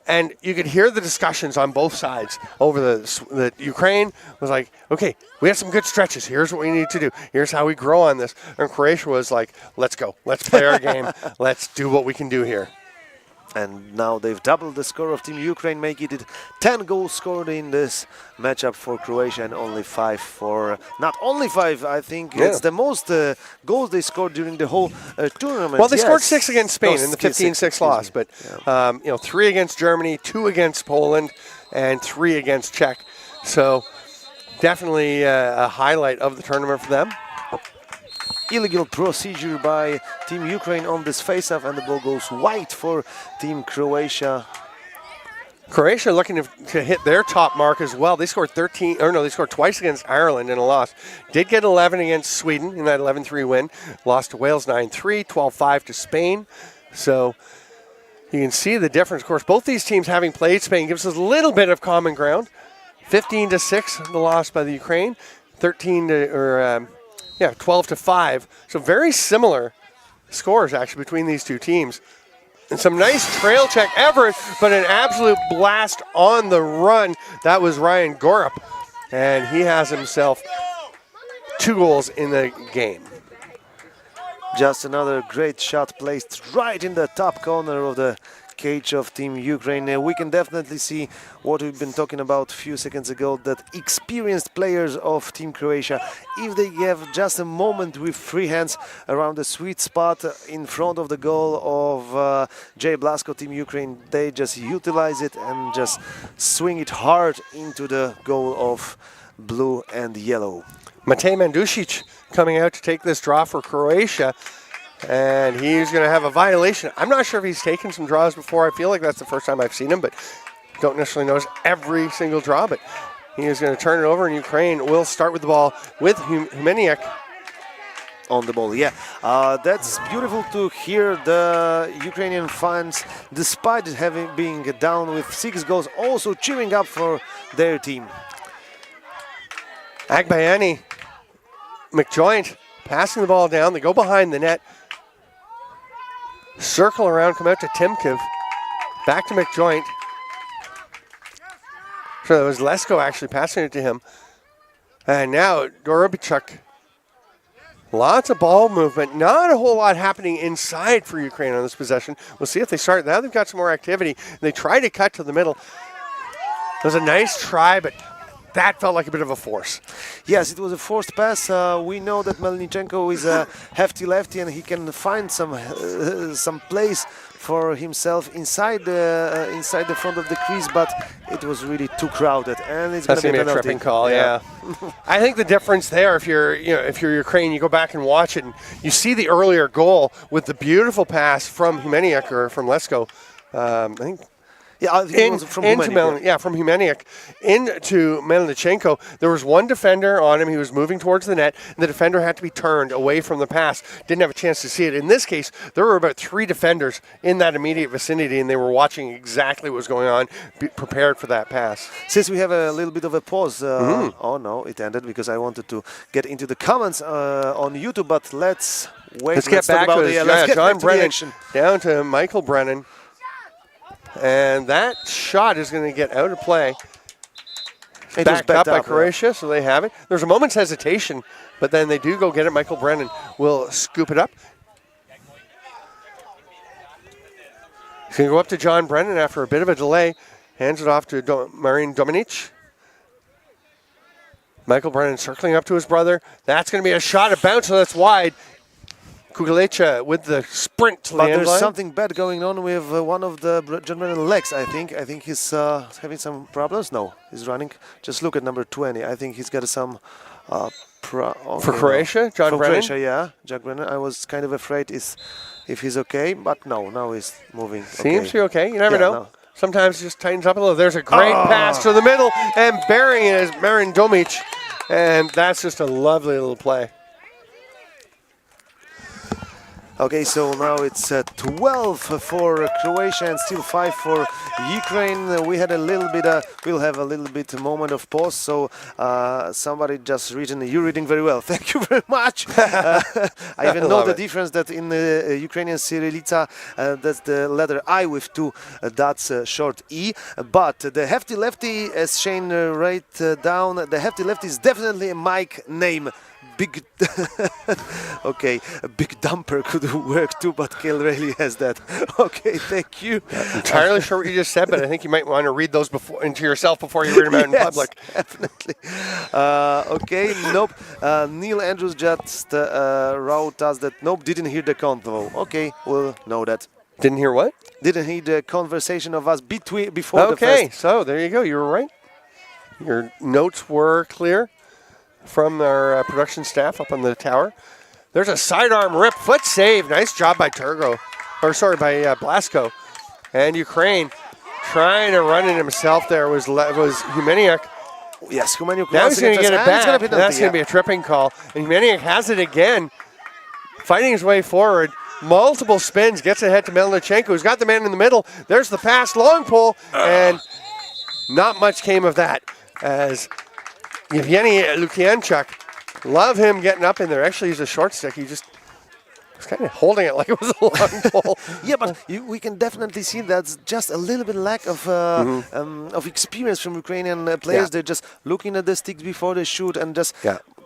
and you could hear the discussions on both sides over the Ukraine was like, okay, we have some good stretches. Here's what we need to do. Here's how we grow on this. And Croatia was like, let's go. Let's play our game. Let's do what we can do here. And now they've doubled the score of Team Ukraine, making it 10 goals scored in this matchup for Croatia and only 5 for... Not only 5, I think it's the most goals they scored during the whole tournament. Well, they scored 6 against Spain in the 15-6 loss, but Yeah. 3 against Germany, 2 against Poland, and 3 against Czech. So definitely a highlight of the tournament for them. Illegal procedure by Team Ukraine on this face-off, and the ball goes wide for Team Croatia. Croatia looking to hit their top mark as well. They scored they scored twice against Ireland in a loss. Did get 11 against Sweden in that 11-3 win. Lost to Wales 9-3, 12-5 to Spain. So you can see the difference. Of course, both these teams having played Spain gives us a little bit of common ground. 15-6, the loss by the Ukraine. 12-5. So very similar scores actually between these two teams. And some nice trail check effort, but an absolute blast on the run. That was Ryan Gorup, and he has himself 2 goals in the game. Just another great shot placed right in the top corner of the cage of Team Ukraine. We can definitely see what we've been talking about a few seconds ago, that experienced players of Team Croatia, if they have just a moment with free hands around the sweet spot in front of the goal of Jay Blasko, Team Ukraine, they just utilize it and just swing it hard into the goal of blue and yellow. Matej Mandušić coming out to take this draw for Croatia. And he's going to have a violation. I'm not sure if he's taken some draws before. I feel like that's the first time I've seen him, but don't necessarily notice every single draw. But he is going to turn it over, and Ukraine will start with the ball with Humeniuk. On the ball, yeah. That's beautiful to hear the Ukrainian fans, despite being down with 6 goals, also cheering up for their team. Agbayani, McJoint passing the ball down. They go behind the net. Circle around, come out to Timkiv. Back to McJoint. So it was Lesko actually passing it to him. And now Dorobichuk. Lots of ball movement. Not a whole lot happening inside for Ukraine on this possession. We'll see if they start. Now they've got some more activity. They try to cut to the middle. It was a nice try, but that felt like a bit of a force. Yes, it was a forced pass. We know that Melnichenko is a hefty lefty, and he can find some place for himself inside the front of the crease, but it was really too crowded, and it's going to be a tripping call. Yeah. I think the difference there, if you're Ukraine, you go back and watch it, and you see the earlier goal with the beautiful pass from Humeniuk or from Lesko. I think. Yeah, from Humeniuk into Melnichenko. There was one defender on him. He was moving towards the net, and the defender had to be turned away from the pass. Didn't have a chance to see it. In this case, there were about 3 defenders in that immediate vicinity, and they were watching exactly what was going on, prepared for that pass. Since we have a little bit of a pause, oh no, it ended because I wanted to get into the comments on YouTube, but let's wait. Let's get back to it. John Brennan down to Michael Brennan. And that shot is going to get out of play. Backed up by Croatia, so they have it. There's a moment's hesitation, but then they do go get it. Michael Brennan will scoop it up. He's going to go up to John Brennan after a bit of a delay. Hands it off to Marin Dominic. Michael Brennan circling up to his brother. That's going to be a shot, a bounce, so that's wide. Kukulecha with the sprint to the end line. There's something bad going on with one of the German legs, I think. I think he's having some problems. No, he's running. Just look at number 20. I think he's got some... for Croatia? John Brennan? Croatia, yeah. Jack Brennan. I was kind of afraid if he's okay, but no, now he's moving. Seems to be okay. You never know. No. Sometimes it just tightens up a little. There's a great pass to the middle, and burying it is Marin Domic. And that's just a lovely little play. Okay, so now it's 12 for Croatia and still 5 for Ukraine. We had a little bit, we'll have a little bit moment of pause. So somebody just written, you're reading very well. Thank you very much. I even know the difference that in the Ukrainian Cyrillica, that's the letter I with 2 dots, short E. But the hefty lefty, as Shane write down, the hefty lefty is definitely a Mike name. Big, okay, a big dumper could work too, but Kale really has that. Okay, thank you. Not entirely sure what you just said, but I think you might want to read those into yourself before you read them out in public. Definitely. Okay, nope. Neil Andrews just wrote us that nope, didn't hear the convo. Okay, we'll know that. Didn't hear what? Didn't hear the conversation of us before the first. Okay, so there you go. You were right. Your notes were clear from our production staff up on the tower. There's a sidearm rip, foot save. Nice job by by Blasco. And Ukraine trying to run it himself there was Humeniuk. Yes, Humeniuk. Now he's going to get it back. That's going to be a a tripping call. And Humeniuk has it again, fighting his way forward. Multiple spins, gets ahead to Melnichenko, who's got the man in the middle. There's the pass, long pull, and not much came of that as Yevgeny Lukianchuk, love him getting up in there. Actually, he's a short stick. He just was kind of holding it like it was a long pole. Yeah, but we can definitely see that's just a little bit lack of experience from Ukrainian players. They're just looking at the sticks before they shoot and just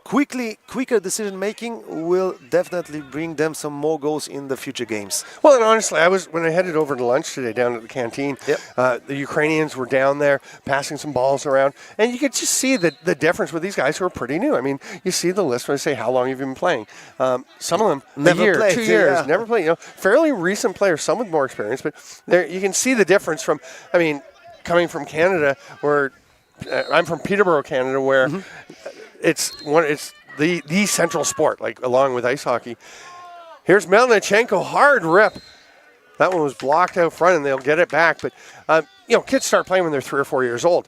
quicker decision making will definitely bring them some more goals in the future games. Well, and honestly, when I headed over to lunch today down at the canteen, the Ukrainians were down there passing some balls around, and you could just see the difference with these guys who are pretty new. I mean, you see the list when I say how long you've been playing. Some of them never a year, played, 2 years, never played. You know, fairly recent players, some with more experience, but there you can see the difference from. I mean, coming from Canada, where I'm from Peterborough, Canada, where. It's the central sport, like along with ice hockey. Here's Melnichenko, hard rip. That one was blocked out front, and they'll get it back. But kids start playing when they're 3 or 4 years old.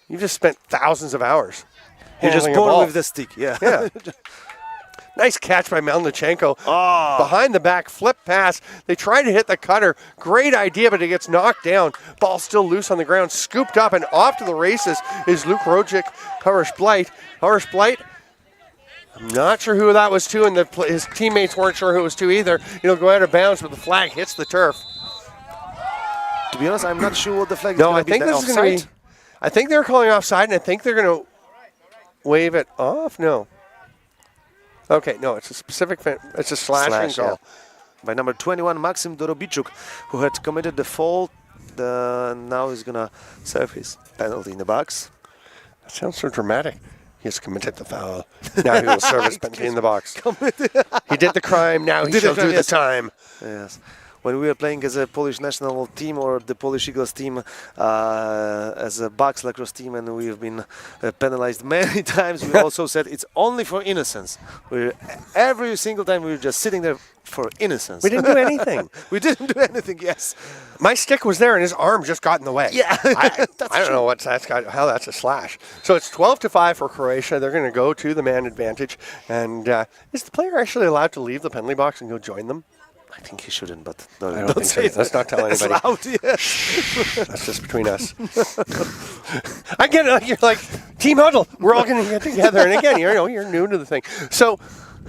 You've just spent thousands of hours. You're just born with the stick, yeah. Nice catch by Melnichenko. Behind the back, flip pass. They try to hit the cutter. Great idea, but it ggets knocked down. Ball still loose on the ground. Scooped up and off to the races is Luke Rojic, Harish Blight. Harish Blight, I'm not sure who that was to, and his teammates weren't sure who it was to either. It'll go out of bounds, but the flag hits the turf. To be honest, I'm not sure what the flag is No, going I to be. think this is going to be. I think they're calling offside, and I think they're going to wave it off. No. Okay, no, it's a specific. It's a slashing call by number 21, Maxim Dorobichuk, who had committed the fault. Now he's going to serve his penalty in the box. That sounds so dramatic. He has committed the foul. Now he will serve his penalty in the box. He did the crime. Now he shall do the time. Yes. When we were playing as a Polish national team or the Polish Eagles team, as a box lacrosse team, and we've been penalized many times, we also said it's only for innocence. Every single time we were just sitting there for innocence. We didn't do anything. We didn't do anything, yes. My stick was there and his arm just got in the way. Yeah, I don't know how that's a slash. So it's 12-5 for Croatia. They're going to go to the man advantage. And is the player actually allowed to leave the penalty box and go join them? I think he shouldn't, but I don't think so. Let's not tell anybody. Loud, yeah. That's just between us. I get it. You're like, team huddle. We're all going to get together. And again, you're new to the thing. So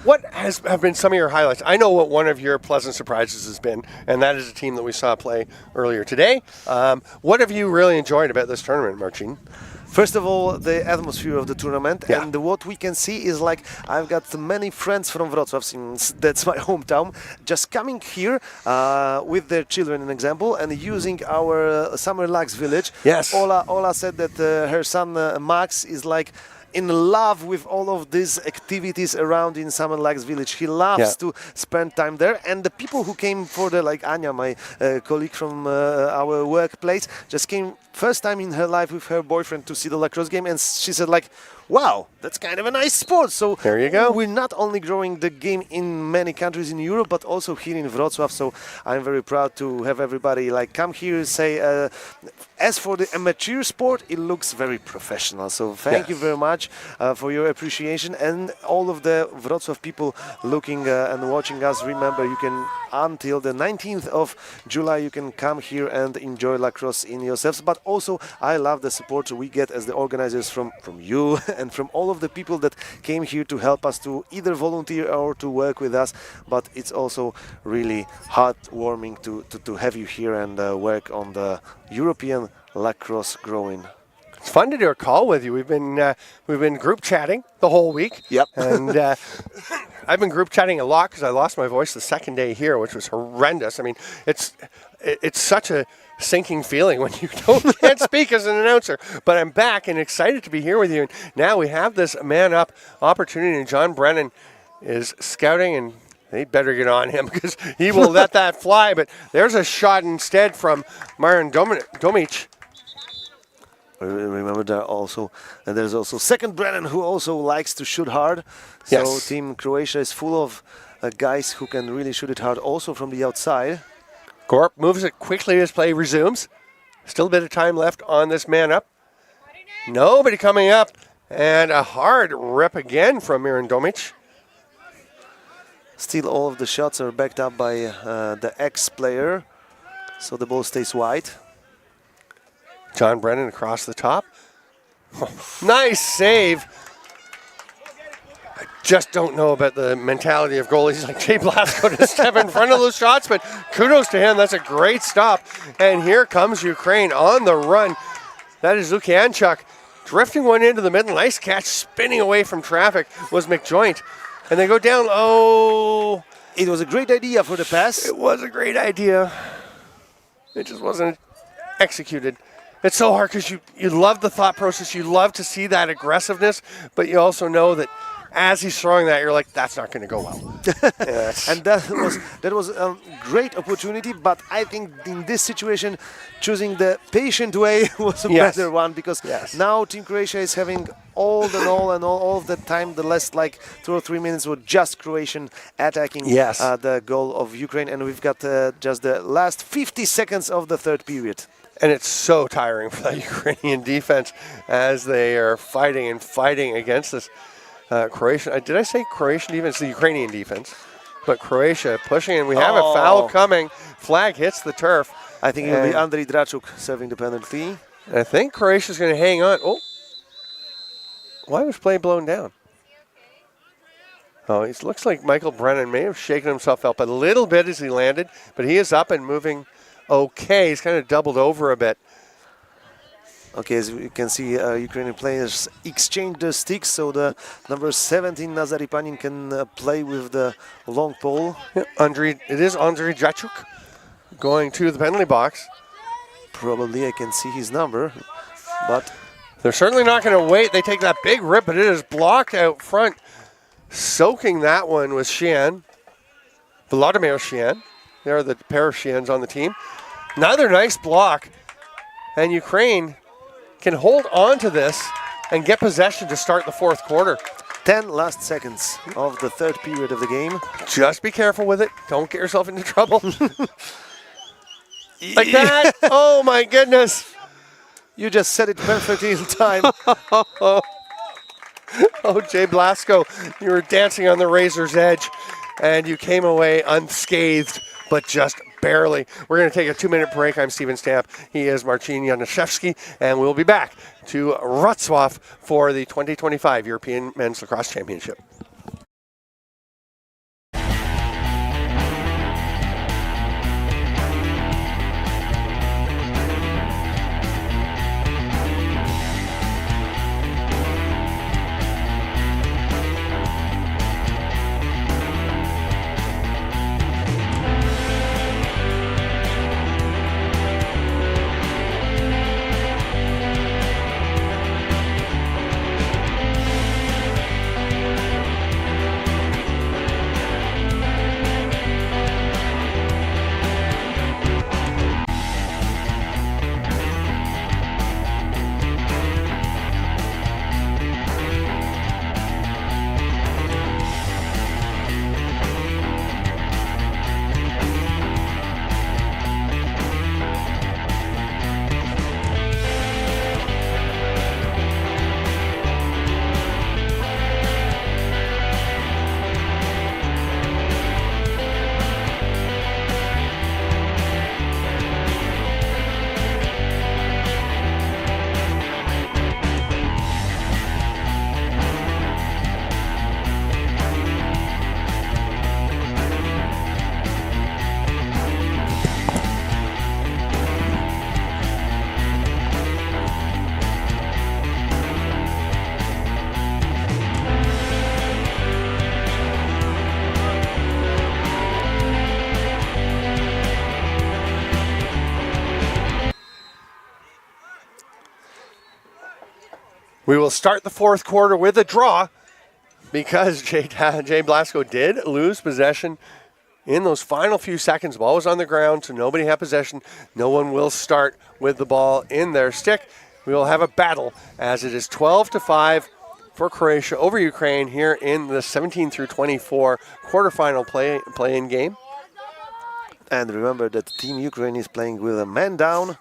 what have been some of your highlights? I know what one of your pleasant surprises has been, and that is a team that we saw play earlier today. What have you really enjoyed about this tournament, Marcin? First of all, the atmosphere of the tournament, and what we can see is like I've got many friends from Wrocław, since that's my hometown, just coming here with their children, an example, and using our Summer Lax village. Yes. Ola said that her son Max is like in love with all of these activities around in Summer Lax village. He loves to spend time there, and the people who came for like Anya, my colleague from our workplace, just came first time in her life with her boyfriend to see the lacrosse game, and she said like, wow, that's kind of a nice sport. So there you go. We're not only growing the game in many countries in Europe, but also here in Wrocław. So I'm very proud to have everybody like come here and say, as for the amateur sport, it looks very professional. So thank you very much for your appreciation, and all of the Wrocław people looking and watching us. Remember, you can until the 19th of July you can come here and enjoy lacrosse in yourselves. But also, I love the support we get as the organizers from you and from all of the people that came here to help us to either volunteer or to work with us. But it's also really heartwarming to have you here and work on the European lacrosse growing. It's fun to do a call with you. We've been group chatting the whole week. Yep. And I've been group chatting a lot because I lost my voice the second day here, which was horrendous. I mean, it's such a sinking feeling when you can't speak as an announcer. But I'm back and excited to be here with you. And now we have this man-up opportunity, and John Brennan is scouting, and they better get on him because he will let that fly. But there's a shot instead from Marian Domic. Remember there's also second Brennan who also likes to shoot hard. So Yes. Team Croatia is full of guys who can really shoot it hard also from the outside. Gorp moves it quickly as play resumes. Still a bit of time left on this man up. Nobody coming up. And a hard rip again from Miran Domic. Still all of the shots are backed up by the ex-player. So the ball stays wide. John Brennan across the top. Oh, nice save. I just don't know about the mentality of goalies like Jay Blasco to step in front of those shots, but kudos to him. That's a great stop. And here comes Ukraine on the run. That is Lukianchuk drifting one into the middle. Nice catch, spinning away from traffic was McJoint. And they go down. Oh. It was a great idea for the pass. It was a great idea. It just wasn't executed. It's so hard because you love the thought process. You love to see that aggressiveness, but you also know that as he's throwing that, you're like, that's not going to go well. Yes. And that was a great opportunity, but I think in this situation, choosing the patient way was a better one, because now Team Croatia is having all of the time, the last like 2 or 3 minutes were just Croatian attacking the goal of Ukraine, and we've got just the last 50 seconds of the third period. And it's so tiring for the Ukrainian defense as they are fighting against this Croatian. Did I say Croatian defense? The Ukrainian defense. But Croatia pushing, and we have a foul coming. Flag hits the turf. I think it will be Andrei Drachuk serving the penalty. I think Croatia's going to hang on. Oh. Why was play blown down? Oh, it looks like Michael Brennan may have shaken himself up a little bit as he landed, but he is up and moving. Okay, he's kind of doubled over a bit. Okay, as you can see, Ukrainian players exchange the sticks, so the number 17 Nazary Panin can play with the long pole. Yeah, it is Andrei Drachuk going to the penalty box. Probably I can see his number, but they're certainly not going to wait. They take that big rip, but it is blocked out front. Soaking that one was Sheehan, Vladimir Sheehan. There are the pair of Sheehans on the team. Another nice block. And Ukraine can hold on to this and get possession to start the fourth quarter. 10 last seconds of the third period of the game. Just be careful with it. Don't get yourself into trouble. Like that. Oh, my goodness. You just said it perfectly in time. Oh, Jay Blasco, you were dancing on the razor's edge, and you came away unscathed, but just barely. We're going to take a 2-minute break. I'm Steven Stamp. He is Marcin Januszewski, and we'll be back to Wrocław for the 2025 European Men's Lacrosse Championship. We will start the fourth quarter with a draw because Jay Blasco did lose possession in those final few seconds. The ball was on the ground, so nobody had possession. No one will start with the ball in their stick. We will have a battle as it is 12-5 for Croatia over Ukraine here in the 17 through 24 quarterfinal play-in game. And remember that Team Ukraine is playing with a man down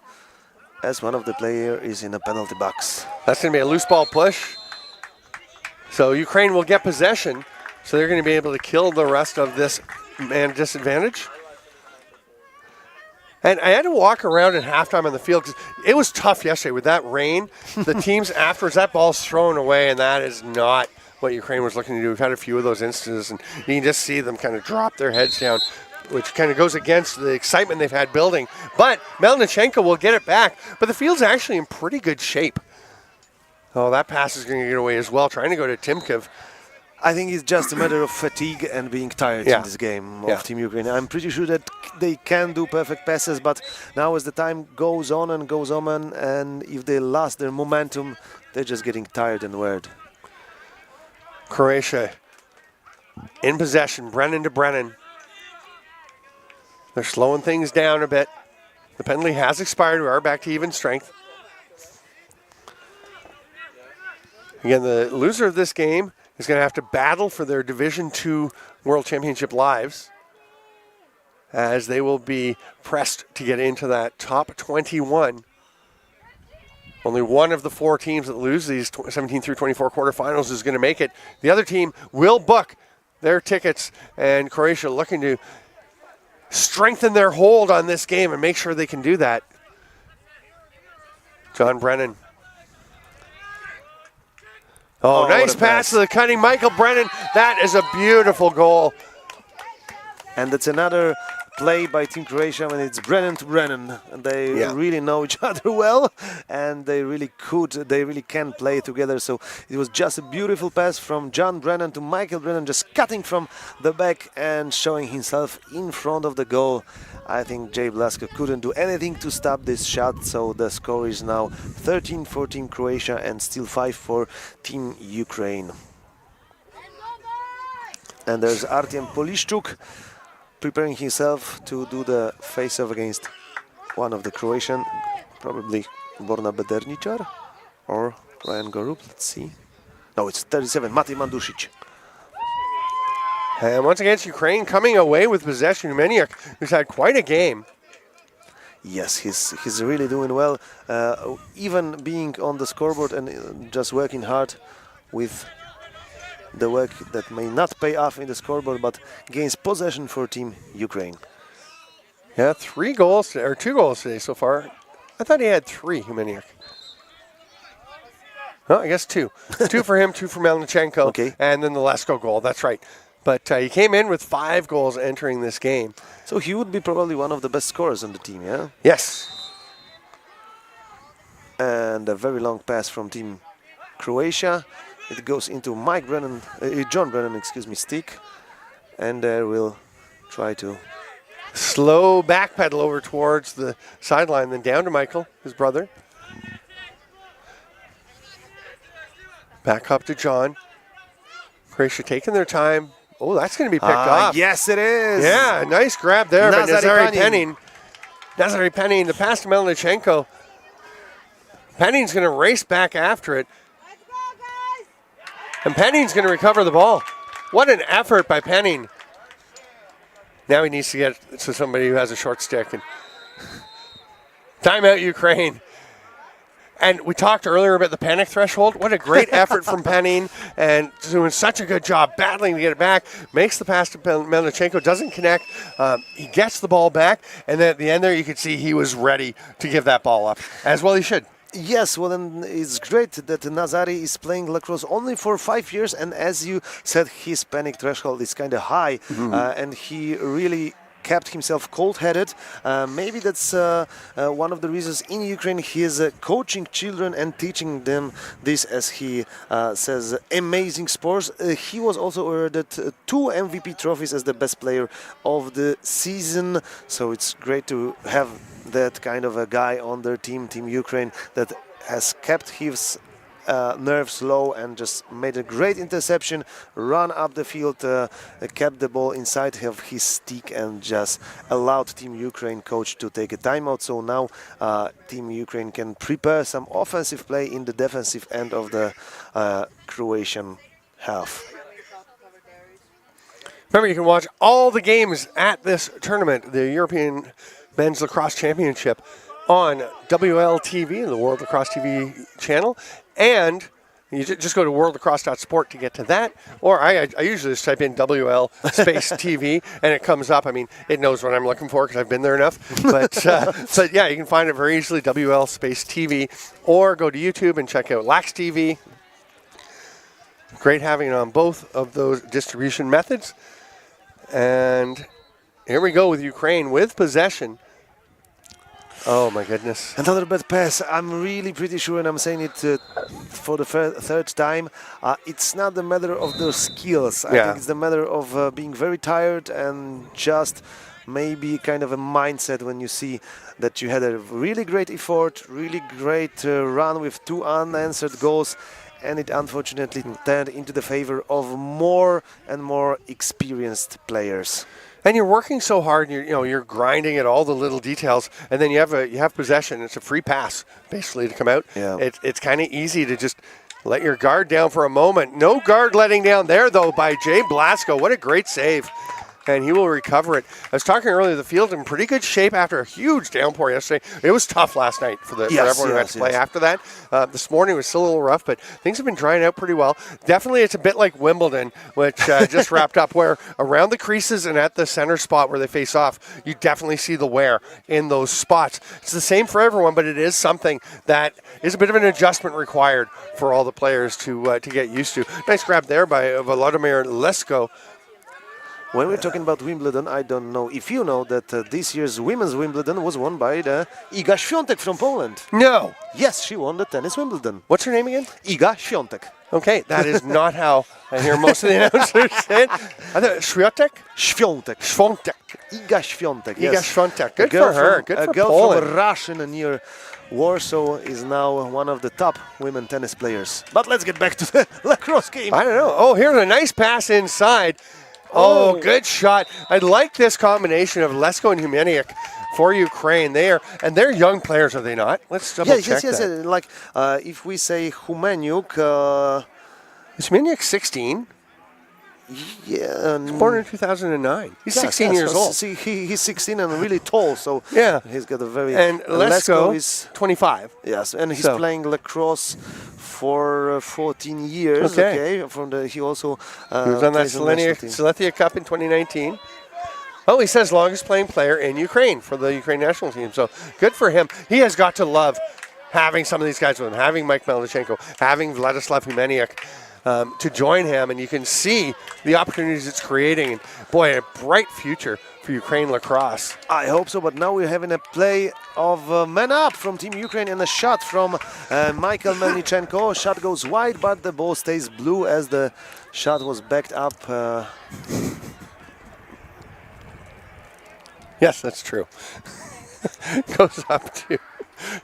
as one of the players is in a penalty box. That's going to be a loose ball push. So Ukraine will get possession, so they're going to be able to kill the rest of this man disadvantage. And I had to walk around at halftime on the field because it was tough yesterday with that rain. The teams afterwards, that ball's thrown away, and that is not what Ukraine was looking to do. We've had a few of those instances, and you can just see them kind of drop their heads down, which kind of goes against the excitement they've had building. But Melnichenko will get it back, but the field's actually in pretty good shape. Oh, that pass is going to get away as well, trying to go to Timkev. I think it's just a matter of fatigue and being tired in this game of Team Ukraine. I'm pretty sure that they can do perfect passes, but now as the time goes on, and if they lost their momentum, they're just getting tired and weird. Croatia in possession, Brennan to Brennan. They're slowing things down a bit. The penalty has expired. We are back to even strength. Again, the loser of this game is going to have to battle for their Division II World Championship lives as they will be pressed to get into that top 21. Only one of the four teams that lose these 17 through 24 quarterfinals is going to make it. The other team will book their tickets, and Croatia looking to strengthen their hold on this game and make sure they can do that. John Brennan. Oh, nice pass to the cutting Michael Brennan. That is a beautiful goal. And that's another play by Team Croatia when it's Brennan to Brennan. And they really know each other well, and they really can play together. So it was just a beautiful pass from John Brennan to Michael Brennan, just cutting from the back and showing himself in front of the goal. I think Jay Blasco couldn't do anything to stop this shot, so the score is now 13 for Team Croatia and still 5 for Team Ukraine. And there's Artem Polishchuk preparing himself to do the face-off against one of the Croatian, probably Borna Bederničar or Ryan Gorup. Let's see. No, it's 37, Matej Mandušić. And once again, Ukraine coming away with possession. Humeniuk, who's had quite a game. Yes, he's really doing well. Even being on the scoreboard and just working hard with the work that may not pay off in the scoreboard, but gains possession for Team Ukraine. Yeah, 2 goals today so far. I thought he had 3, Humeniuk. Oh, I guess 2. 2 for him, 2 for Melnichenko, and then the Lesko goal. That's right. But he came in with 5 goals entering this game. So he would be probably one of the best scorers on the team, yeah? Yes. And a very long pass from Team Croatia. It goes into John Brennan, stick. And there we'll try to slow backpedal over towards the sideline, then down to Michael, his brother. Back up to John. Croatia taking their time. Oh, that's going to be picked off. Yes, it is. Yeah, nice grab there by Nazary Penning. Nazary Penning, the pass to Melnichenko. Penning's going to race back after it. And Penning's going to recover the ball. What an effort by Penning. Now he needs to get to somebody who has a short stick. And timeout, Ukraine. And we talked earlier about the panic threshold. What a great effort from Penning, and doing such a good job battling to get it back. Makes the pass to Melnichenko, doesn't connect. He gets the ball back, and then at the end there you could see he was ready to give that ball up, as well he should. Yes, well, then it's great that Nazary is playing lacrosse only for 5 years, and as you said, his panic threshold is kind of high, and he really kept himself cold-headed. Maybe that's one of the reasons in Ukraine he is coaching children and teaching them this, as he says, amazing sports. He was also awarded 2 MVP trophies as the best player of the season, so it's great to have that kind of a guy on their team, Team Ukraine, that has kept his nerves low and just made a great interception, run up the field, kept the ball inside of his stick and just allowed Team Ukraine coach to take a timeout. So now Team Ukraine can prepare some offensive play in the defensive end of the Croatian half. Remember, you can watch all the games at this tournament, the European Men's Lacrosse Championship, on WLTV, the World Lacrosse TV channel, and you just go to worldlacrosse.sport to get to that, or I usually just type in WL space TV, and it comes up. I mean, it knows what I'm looking for because I've been there enough, but yeah, you can find it very easily, WL space TV, or go to YouTube and check out Lax TV. Great having it on both of those distribution methods. And here we go with Ukraine with possession. Oh my goodness. Another bad pass. I'm really pretty sure, and I'm saying it for the third time, it's not the matter of their skills. I think it's the matter of being very tired and just maybe kind of a mindset when you see that you had a really great effort, really great run with 2 unanswered goals, and it unfortunately turned into the favor of more and more experienced players. And you're working so hard, and you're grinding at all the little details, and then you have possession. It's a free pass, basically, to come out. Yeah. It's kind of easy to just let your guard down for a moment. No guard letting down there, though, by Jay Blasco. What a great save. And he will recover it. I was talking earlier, the field in pretty good shape after a huge downpour yesterday. It was tough last night for everyone who had to play after that. This morning was still a little rough, but things have been drying out pretty well. Definitely it's a bit like Wimbledon, which just wrapped up, where around the creases and at the center spot where they face off, you definitely see the wear in those spots. It's the same for everyone, but it is something that is a bit of an adjustment required for all the players to get used to. Nice grab there by Volodymyr Lesko. When we're talking about Wimbledon, I don't know if you know that this year's women's Wimbledon was won by the Iga Świątek from Poland. No. Yes, she won the tennis Wimbledon. What's her name again? Iga Świątek. Okay, that is not how I hear most of the announcers say it. I thought Świątek? Świątek. Świątek. Iga Świątek, yes. Iga Świątek. Good for her. Good for girl Poland. from Russia near Warsaw is now one of the top women tennis players. But let's get back to the lacrosse game. I don't know. Oh, here's a nice pass inside. Oh, good shot. I like this combination of Lesko and Humeniuk for Ukraine. They're young players, are they not? Let's double check that. Yes. Like if we say Humeniuk, is Humeniuk 16? Yeah, he's born in 2009. He's 16 years old. See, he's 16 and really tall, so yeah, he's got a very. And Lesko is 25. Yes, and he's playing lacrosse for 14 years. Okay, from he also he was on that Selethia Cup in 2019. Oh, he says longest playing player in Ukraine for the Ukraine national team. So good for him. He has got to love having some of these guys with him, having Mike Melnichenko, having Vladislav Humeniuk. To join him, and you can see the opportunities it's creating. And boy, a bright future for Ukraine lacrosse. I hope so, but now we're having a play of man up from Team Ukraine and a shot from Michael Melnichenko. Shot goes wide, but the ball stays blue as the shot was backed up. Yes, that's true. Goes up to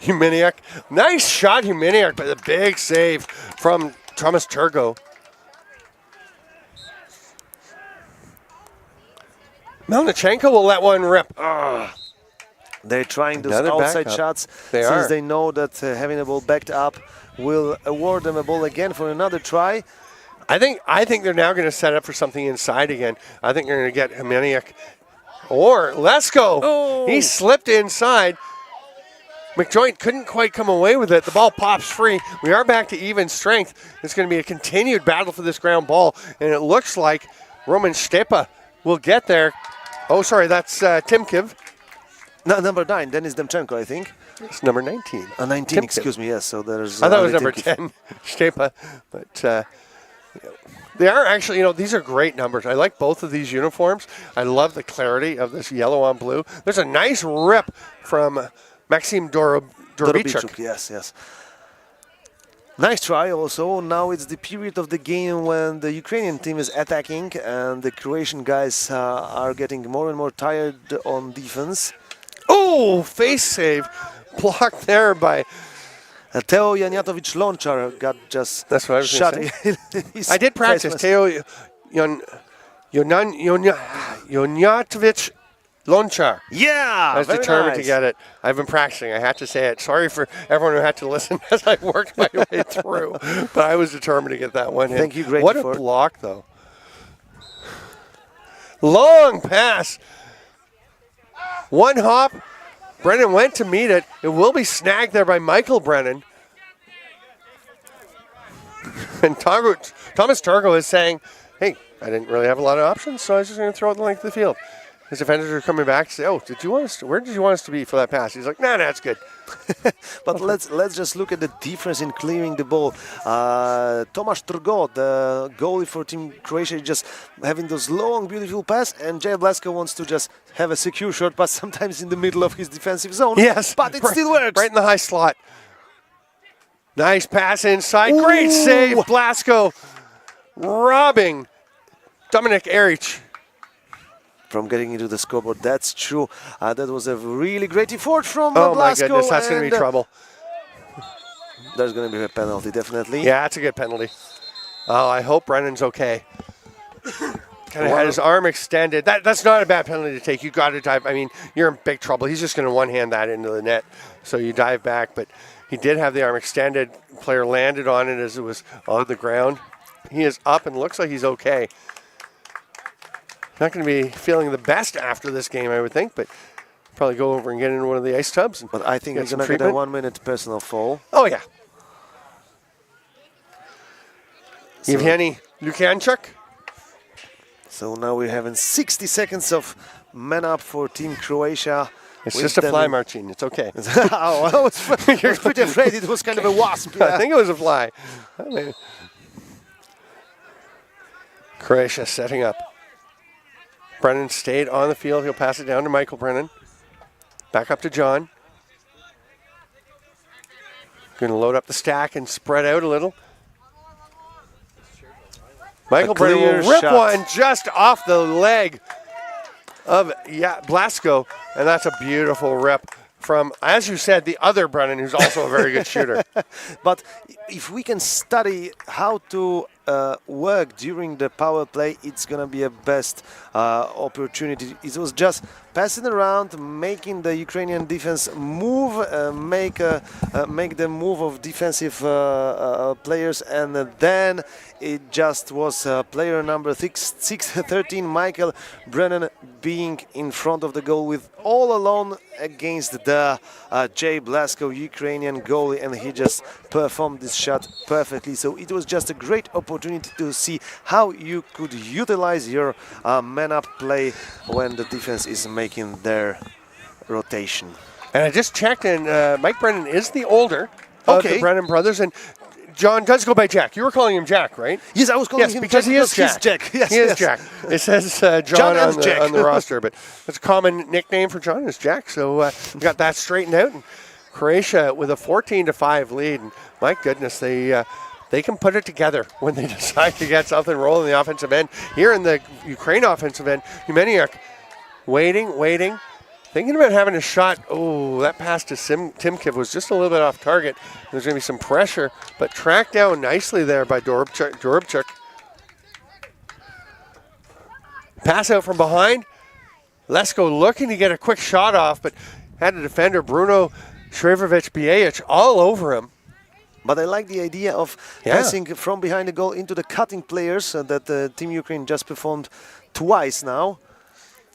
Humeniuk. Nice shot, Humeniuk, but a big save from Thomas Turgo. Melnichenko will let one rip. They're trying those outside shots since they know that having a ball backed up will award them a ball again for another try. I think they're now going to set up for something inside again. I think they're going to get Humeniuk or Lesko. Oh. He slipped inside. McJoint couldn't quite come away with it. The ball pops free. We are back to even strength. It's going to be a continued battle for this ground ball, and it looks like Roman Stepa will get there. Oh, sorry, that's Timkiv. No, number 9, Denis Demchenko, I think. It's number 19. 19, Timkiv. Excuse me, yes. So there's. I thought it was number 10, Stepa. But they are actually, these are great numbers. I like both of these uniforms. I love the clarity of this yellow on blue. There's a nice rip from Maxim Dorobichuk. Yes. Nice try also. Now it's the period of the game when the Ukrainian team is attacking and the Croatian guys are getting more and more tired on defense. Oh, face save. Blocked there by Teo Janiatovic Lonchar got just That's what I was shot. gonna in his I did practice. face mask. Teo Janiatovic Lonchar. Yeah, I was very determined to nice. get it. I've been practicing. I had to say it. Sorry for everyone who had to listen as I worked my way through, but I was determined to get that one in. Thank you, Grady, What a for- block, though. Long pass. One hop. Brennan went to meet it. It will be snagged there by Michael Brennan. And Thomas Turgo is saying, hey, I didn't really have a lot of options, so I was just going to throw it the length of the field. His defenders are coming back to say, oh, where did you want us to be for that pass? He's like, nah, it's good. But let's just look at the difference in clearing the ball. Tomasz Turgo, the goalie for Team Croatia, is just having those long, beautiful pass, and Jay Blasko wants to just have a secure short pass, sometimes in the middle of his defensive zone. Yes. But it still works. Right in the high slot. Nice pass inside. Great save, Blasko. Robbing Dominik Erich from getting into the scoreboard. That's true. That was a really great effort from Oh Blasko. my goodness, that's going to be trouble. There's going to be a penalty, definitely. Yeah, that's a good penalty. Oh, I hope Brennan's okay. Kind of had his arm extended. That's not a bad penalty to take. You got to dive. I mean, you're in big trouble. He's just going to one-hand that into the net. So you dive back, but he did have the arm extended. Player landed on it as it was on the ground. He is up and looks like he's okay. Not going to be feeling the best after this game, I would think, but probably go over and get into one of the ice tubs. But I think he's going to get a 1 minute personal foul. Oh, yeah. Evgeny Lukanchuk. So now we're having 60 seconds of man up for Team Croatia. It's just a fly, Marcin. It's okay. Oh, I was pretty afraid it was kind of a wasp. Yeah. I think it was a fly. I mean, Croatia setting up. Brennan stayed on the field. He'll pass it down to Michael Brennan. Back up to John. Going to load up the stack and spread out a little. Michael Brennan will rip one just off the leg of Blasko, and that's a beautiful rip from, as you said, the other Brennan, who's also a very good shooter. But if we can study how to work during the power play, it's going to be a best opportunity. It was just passing around, making the Ukrainian defense move, make the move of defensive players, and then it just was player number 13, Michael Brennan, being in front of the goal with all alone against the Jay Blasko, Ukrainian goalie, and he just performed this shot perfectly. So it was just a great opportunity to see how you could utilize your man-up play when the defense is making their rotation. And I just checked, and Mike Brennan is the older of the Brennan brothers, and John does go by Jack. You were calling him Jack, right? Yes, I was calling him because Jack. He is Jack. Yes, he is Jack. It says John on the roster, but it's a common nickname for John is Jack. So we got that straightened out. And Croatia with a 14-5 lead. And my goodness, they can put it together when they decide to get something rolling in the offensive end. Here in the Ukraine offensive end, Humeniuk waiting. Thinking about having a shot. Oh, that pass to Timkiv was just a little bit off target. There's going to be some pressure, but tracked down nicely there by Dorobchuk. Pass out from behind. Lesko looking to get a quick shot off, but had a defender, Bruno Shrevovic-Bijevic, all over him. But I like the idea of passing from behind the goal into the cutting players that Team Ukraine just performed twice now.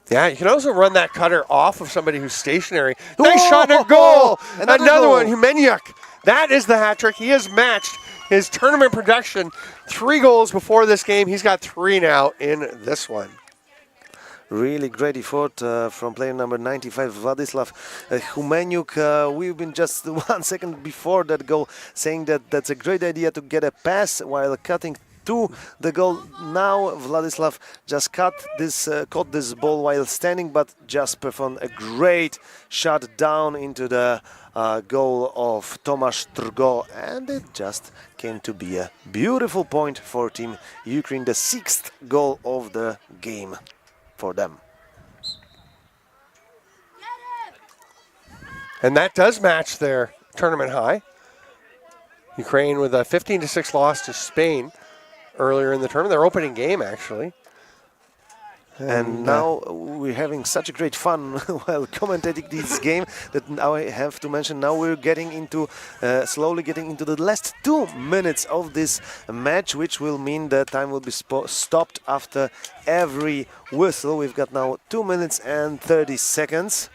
Yeah, you can also run that cutter off of somebody who's stationary. Nice shot and a goal! Another one, Humeniuk. That is the hat trick. He has matched his tournament production. 3 goals before this game. He's got 3 now in this one. Really great effort from player number 95, Vladislav Humeniuk. We've been just 1 second before that goal saying that that's a great idea to get a pass while cutting to the goal. Now Vladislav just caught this ball while standing, but just performed a great shot down into the goal of Tomasz Turgo, and it just came to be a beautiful point for Team Ukraine, the 6th goal of the game for them. And that does match their tournament high. Ukraine with a 15-6 loss to Spain earlier in the tournament. Their opening game, actually. And now we're having such a great fun while commentating this game that now I have to mention, now we're getting into, slowly getting into the last 2 minutes of this match, which will mean that time will be stopped after every whistle. We've got now 2 minutes and 30 seconds.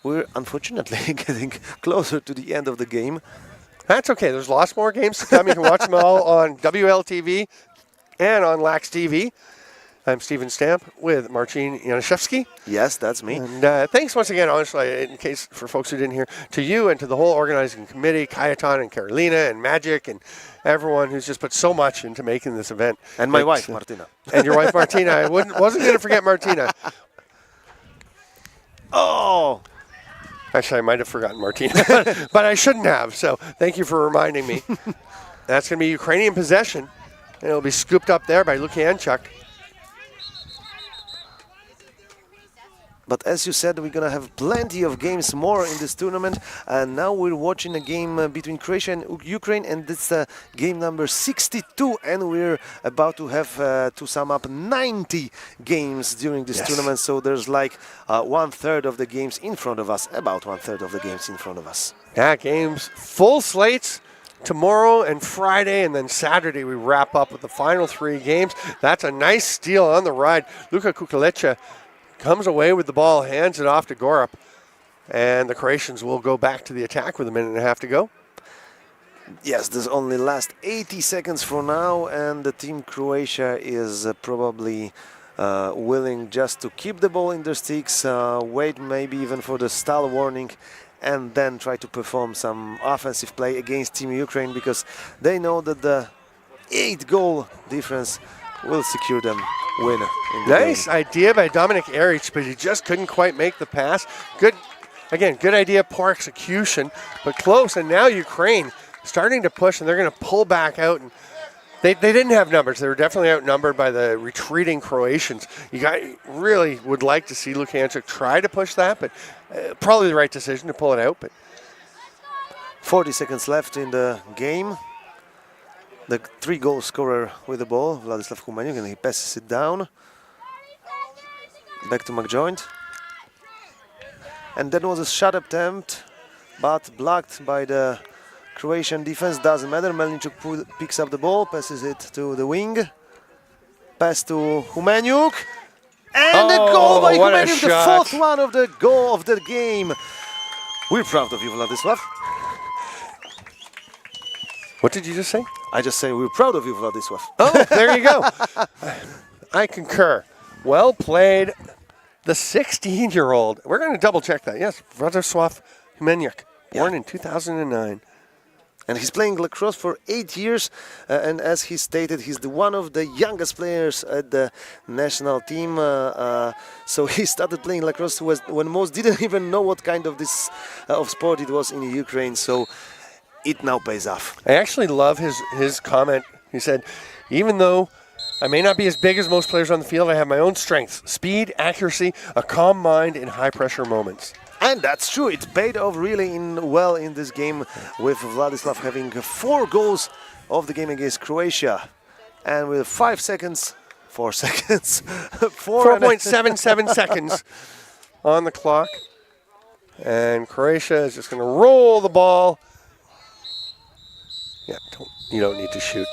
We're unfortunately getting closer to the end of the game. That's okay. There's lots more games to come. You can watch them all on WLTV and on Lax TV. I'm Steven Stamp with Marcin Januszewski. Yes, that's me. And thanks once again, honestly, in case for folks who didn't hear, to you and to the whole organizing committee, Kajetan and Carolina and Magic and everyone who's just put so much into making this event. And my wife, Martina. And your wife, Martina. I wasn't going to forget Martina. Oh! Actually, I might have forgotten Martina, but I shouldn't have. So thank you for reminding me. That's going to be Ukrainian possession, and it'll be scooped up there by Lukianchuk. But as you said, we're going to have plenty of games more in this tournament. And now we're watching a game between Croatia and Ukraine, and it's game number 62. And we're about to have, to sum up, 90 games during this tournament. So there's like 1/3 of the games in front of us, about 1/3 of the games in front of us. Yeah, games, full slates tomorrow and Friday, and then Saturday we wrap up with the final 3 games. That's a nice steal on the ride. Luka Kukalecha comes away with the ball, hands it off to Gorup, and the Croatians will go back to the attack with 1.5 minutes to go. Yes, there's only last 80 seconds for now, and the team Croatia is probably willing just to keep the ball in their sticks, wait maybe even for the stall warning, and then try to perform some offensive play against Team Ukraine, because they know that the 8-goal difference will secure them win. Nice idea by Dominic Erich, but he just couldn't quite make the pass. Good, again, good idea, poor execution, but close. And now Ukraine starting to push, and they're going to pull back out. And they didn't have numbers. They were definitely outnumbered by the retreating Croatians. You really would like to see Lukianchuk try to push that, but probably the right decision to pull it out. But 40 seconds left in the game. The 3-goal scorer with the ball, Vladislav Humeniuk, and he passes it down. Back to McJoint. And that was a shot attempt, but blocked by the Croatian defense. Doesn't matter. Melnichuk picks up the ball, passes it to the wing. Pass to Humeniuk. And a goal by Humeniuk, the 4th one of the goal of the game. We're proud of you, Vladislav. what did you just say? I just say we're proud of you, Vladislav. Oh, there you go. I concur. Well played. The 16-year-old. We're going to double check that. Yes, Vladislav Humeniuk, born in 2009. And he's playing lacrosse for 8 years. And as he stated, he's one of the youngest players at the national team. So he started playing lacrosse when most didn't even know what kind of this of sport it was in Ukraine. So it now pays off. I actually love his comment. He said, even though I may not be as big as most players on the field, I have my own strengths, speed, accuracy, a calm mind in high-pressure moments. And that's true. It paid off really well in this game, with Vladislav having 4 goals of the game against Croatia. And with 4 seconds, 4.77 seconds on the clock. And Croatia is just going to roll the ball. Yeah, you don't need to shoot.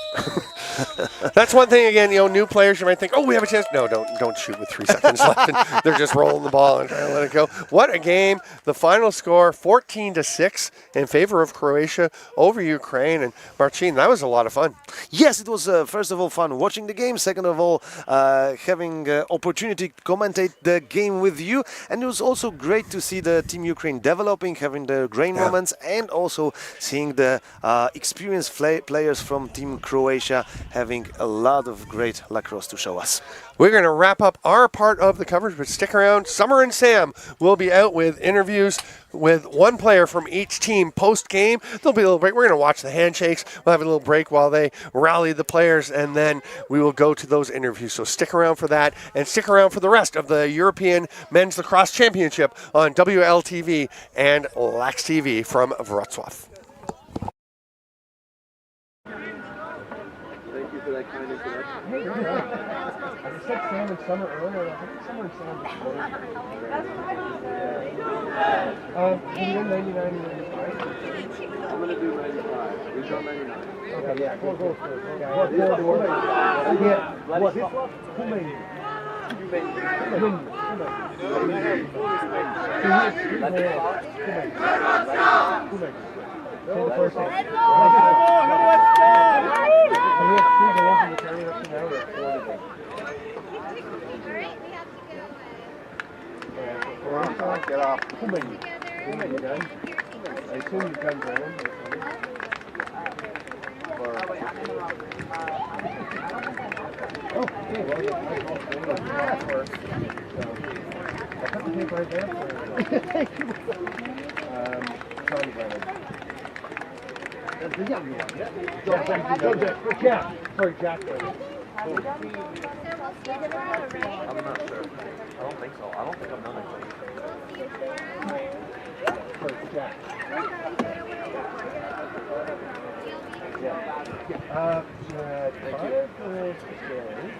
That's one thing, again, new players, you might think, oh, we have a chance. No, don't shoot with 3 seconds left. And they're just rolling the ball and trying to let it go. What a game. The final score, 14-6 in favor of Croatia over Ukraine. And Marcin, that was a lot of fun. Yes, it was, first of all, fun watching the game. Second of all, having opportunity to commentate the game with you. And it was also great to see the Team Ukraine developing, having their great moments, and also seeing the experienced players from Team Croatia having a lot of great lacrosse to show us. We're going to wrap up our part of the coverage, but stick around. Summer and Sam will be out with interviews with one player from each team post-game. There'll be a little break. We're going to watch the handshakes. We'll have a little break while they rally the players, and then we will go to those interviews. So stick around for that, and stick around for the rest of the European Men's Lacrosse Championship on WLTV and Lax TV from Wrocław. said Sam and Summer earlier. I think Summer and Sam just both. Can you do 99 and 95? I'm going to do 95. We've done 99. Okay, yeah, go first. Okay. What? Who made it? You made it. Who made it? Say the first thing. Let's go! So we have 3 goals in the tournament up to now, or 4 today? Get off. Who made it? Who made it, guys? I assume you've done Brandon. Oh, okay, well, I'll first. So, I'll put the tape right there for Johnny Brandon. That's the younger one, yeah? Jack. Sorry, Jack Brandon. I'm not sure. I don't think so. I don't think I'm done anything. Sorry, Jack. Yeah. 5 goals today.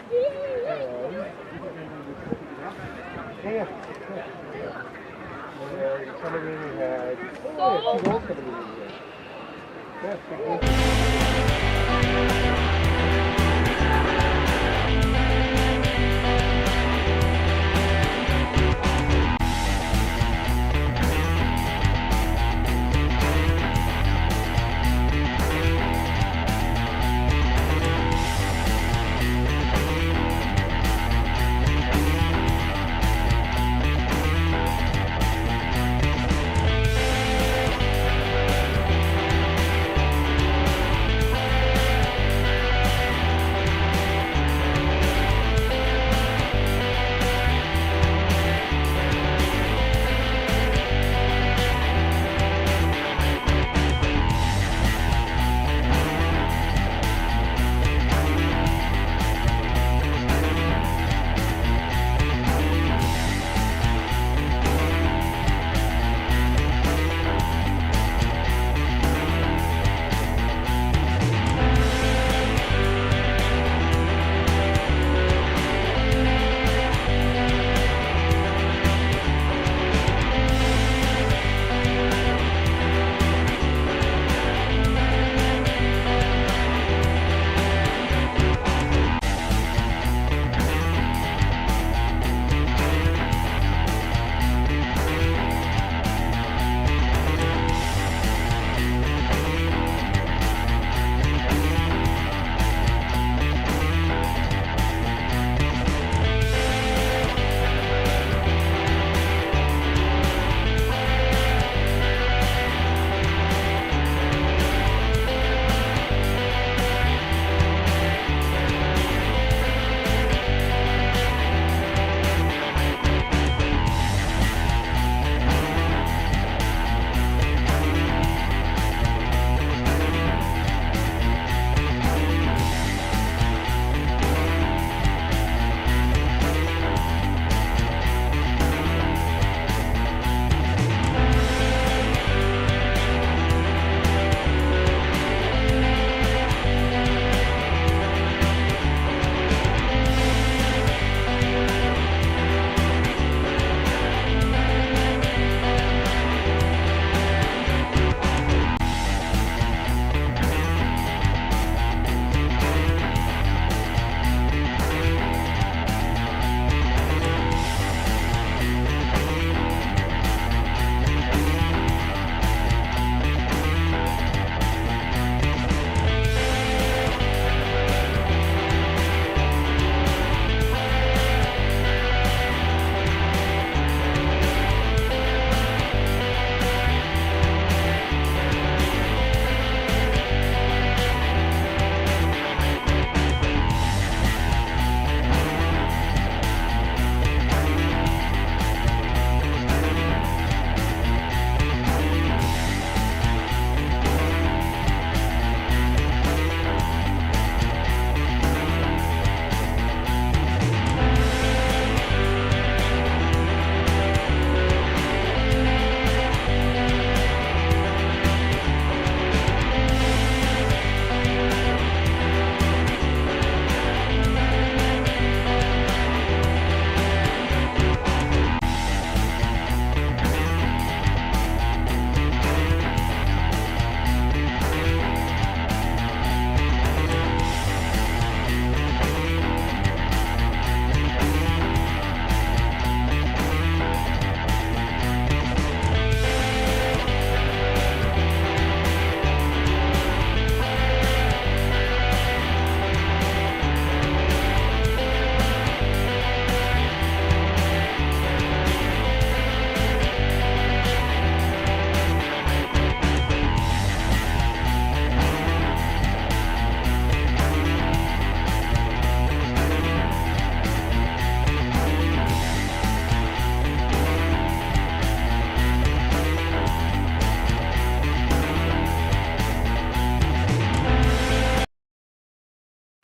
And coming in, we had 2 goals coming in today. Yeah,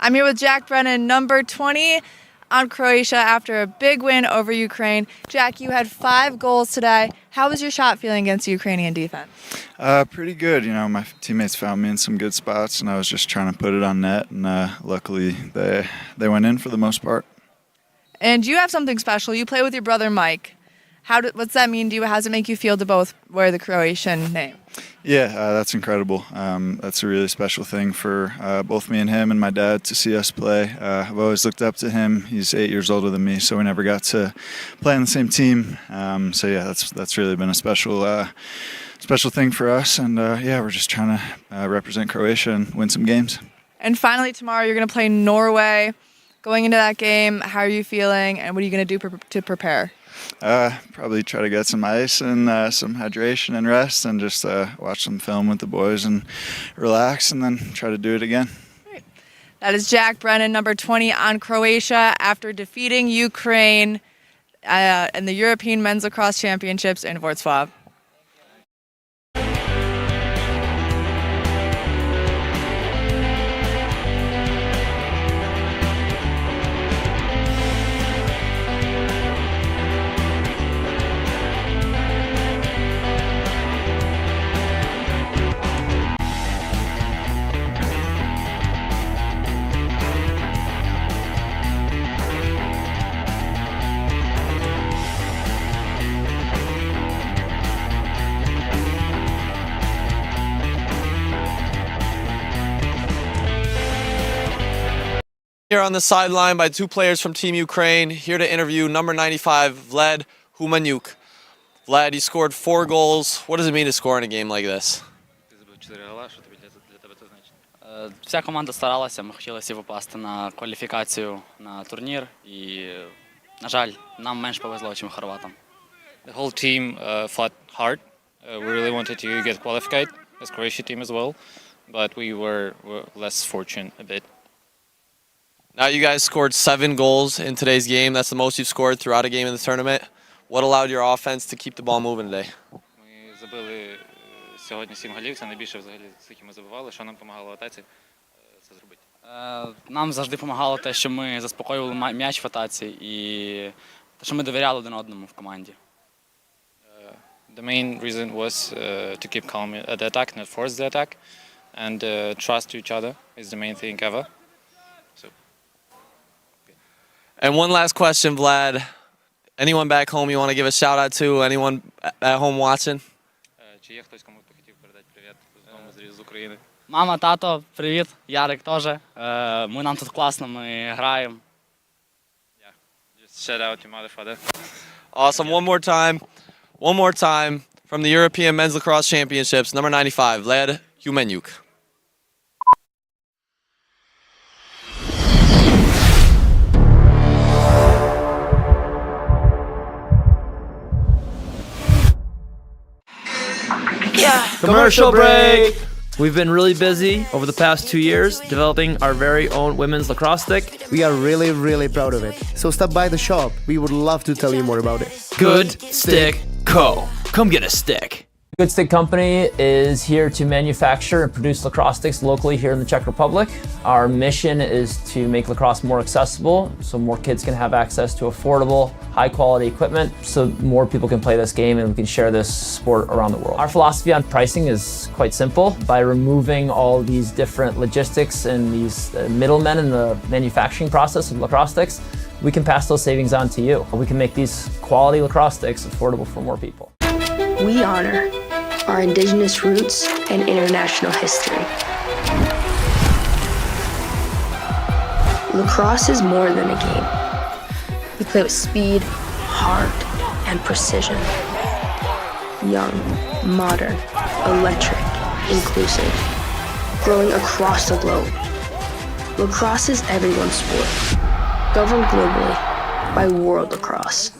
I'm here with Jack Brennan, number 20 on Croatia after a big win over Ukraine. Jack, you had 5 goals today. How was your shot feeling against the Ukrainian defense? Pretty good. You know, my teammates found me in some good spots, and I was just trying to put it on net, and luckily they went in for the most part. And you have something special. You play with your brother Mike. What's that mean to you? How does it make you feel to both wear the Croatian name? Yeah, that's incredible. That's a really special thing for both me and him and my dad to see us play. I've always looked up to him. He's 8 years older than me, so we never got to play on the same team. So yeah, that's really been a special thing for us. And yeah, we're just trying to represent Croatia and win some games. And finally, tomorrow you're going to play Norway. Going into that game, how are you feeling, and what are you going to do to prepare? Probably try to get some ice and some hydration and rest, and just watch some film with the boys and relax, and then try to do it again. Great. That is Jack Brennan, number 20 on Croatia after defeating Ukraine in the European Men's Lacrosse Championships in Wrocław. Here on the sideline by 2 players from Team Ukraine, here to interview number 95, Vlad Humanyuk. Vlad, you scored 4 goals. What does it mean to score in a game like this? Вся команда старалася, ми хотіли всі попасти на кваліфікацію на турнір і, на жаль, нам менш повезло, ніж хорватам. The whole team fought hard. We really wanted to get qualified as Croatia team as well, but we were less fortunate a bit. Now you guys scored 7 goals in today's game. That's the most you've scored throughout a game in the tournament. What allowed your offense to keep the ball moving today? Ми забили сьогодні 7 голів, це найбільше взагалі, скільки ми забивали. Що нам допомагало в атаці це зробити? Нам завжди допомагало те, що ми заспокоювали м'яч в атаці і те, що ми довіряли один одному в команді. The main reason was to keep calm at the attack, not force the attack, and trust to each other is the main thing ever. And one last question, Vlad. Anyone back home you want to give a shout out to? Anyone at home watching? Чи є хтось, кому хотів передати привіт з України? Мама, тато, привіт, Ярик теж. Нам тут класно, ми граємо. Just shout out to mother, father. Awesome. One more time from the European Men's Lacrosse Championships, number 95, Vlad Humanyuk. Commercial break! We've been really busy over the past 2 years developing our very own women's lacrosse stick. We are really, really proud of it. So stop by the shop. We would love to tell you more about it. Good Stick Co. Come get a stick. Good Stick Company is here to manufacture and produce lacrosse sticks locally here in the Czech Republic. Our mission is to make lacrosse more accessible so more kids can have access to affordable, high quality equipment so more people can play this game and we can share this sport around the world. Our philosophy on pricing is quite simple. By removing all these different logistics and these middlemen in the manufacturing process of lacrosse sticks, we can pass those savings on to you. We can make these quality lacrosse sticks affordable for more people. We honor our indigenous roots and international history. Lacrosse is more than a game. We play with speed, heart, and precision. Young, modern, electric, inclusive. Growing across the globe. Lacrosse is everyone's sport. Governed globally by World Lacrosse.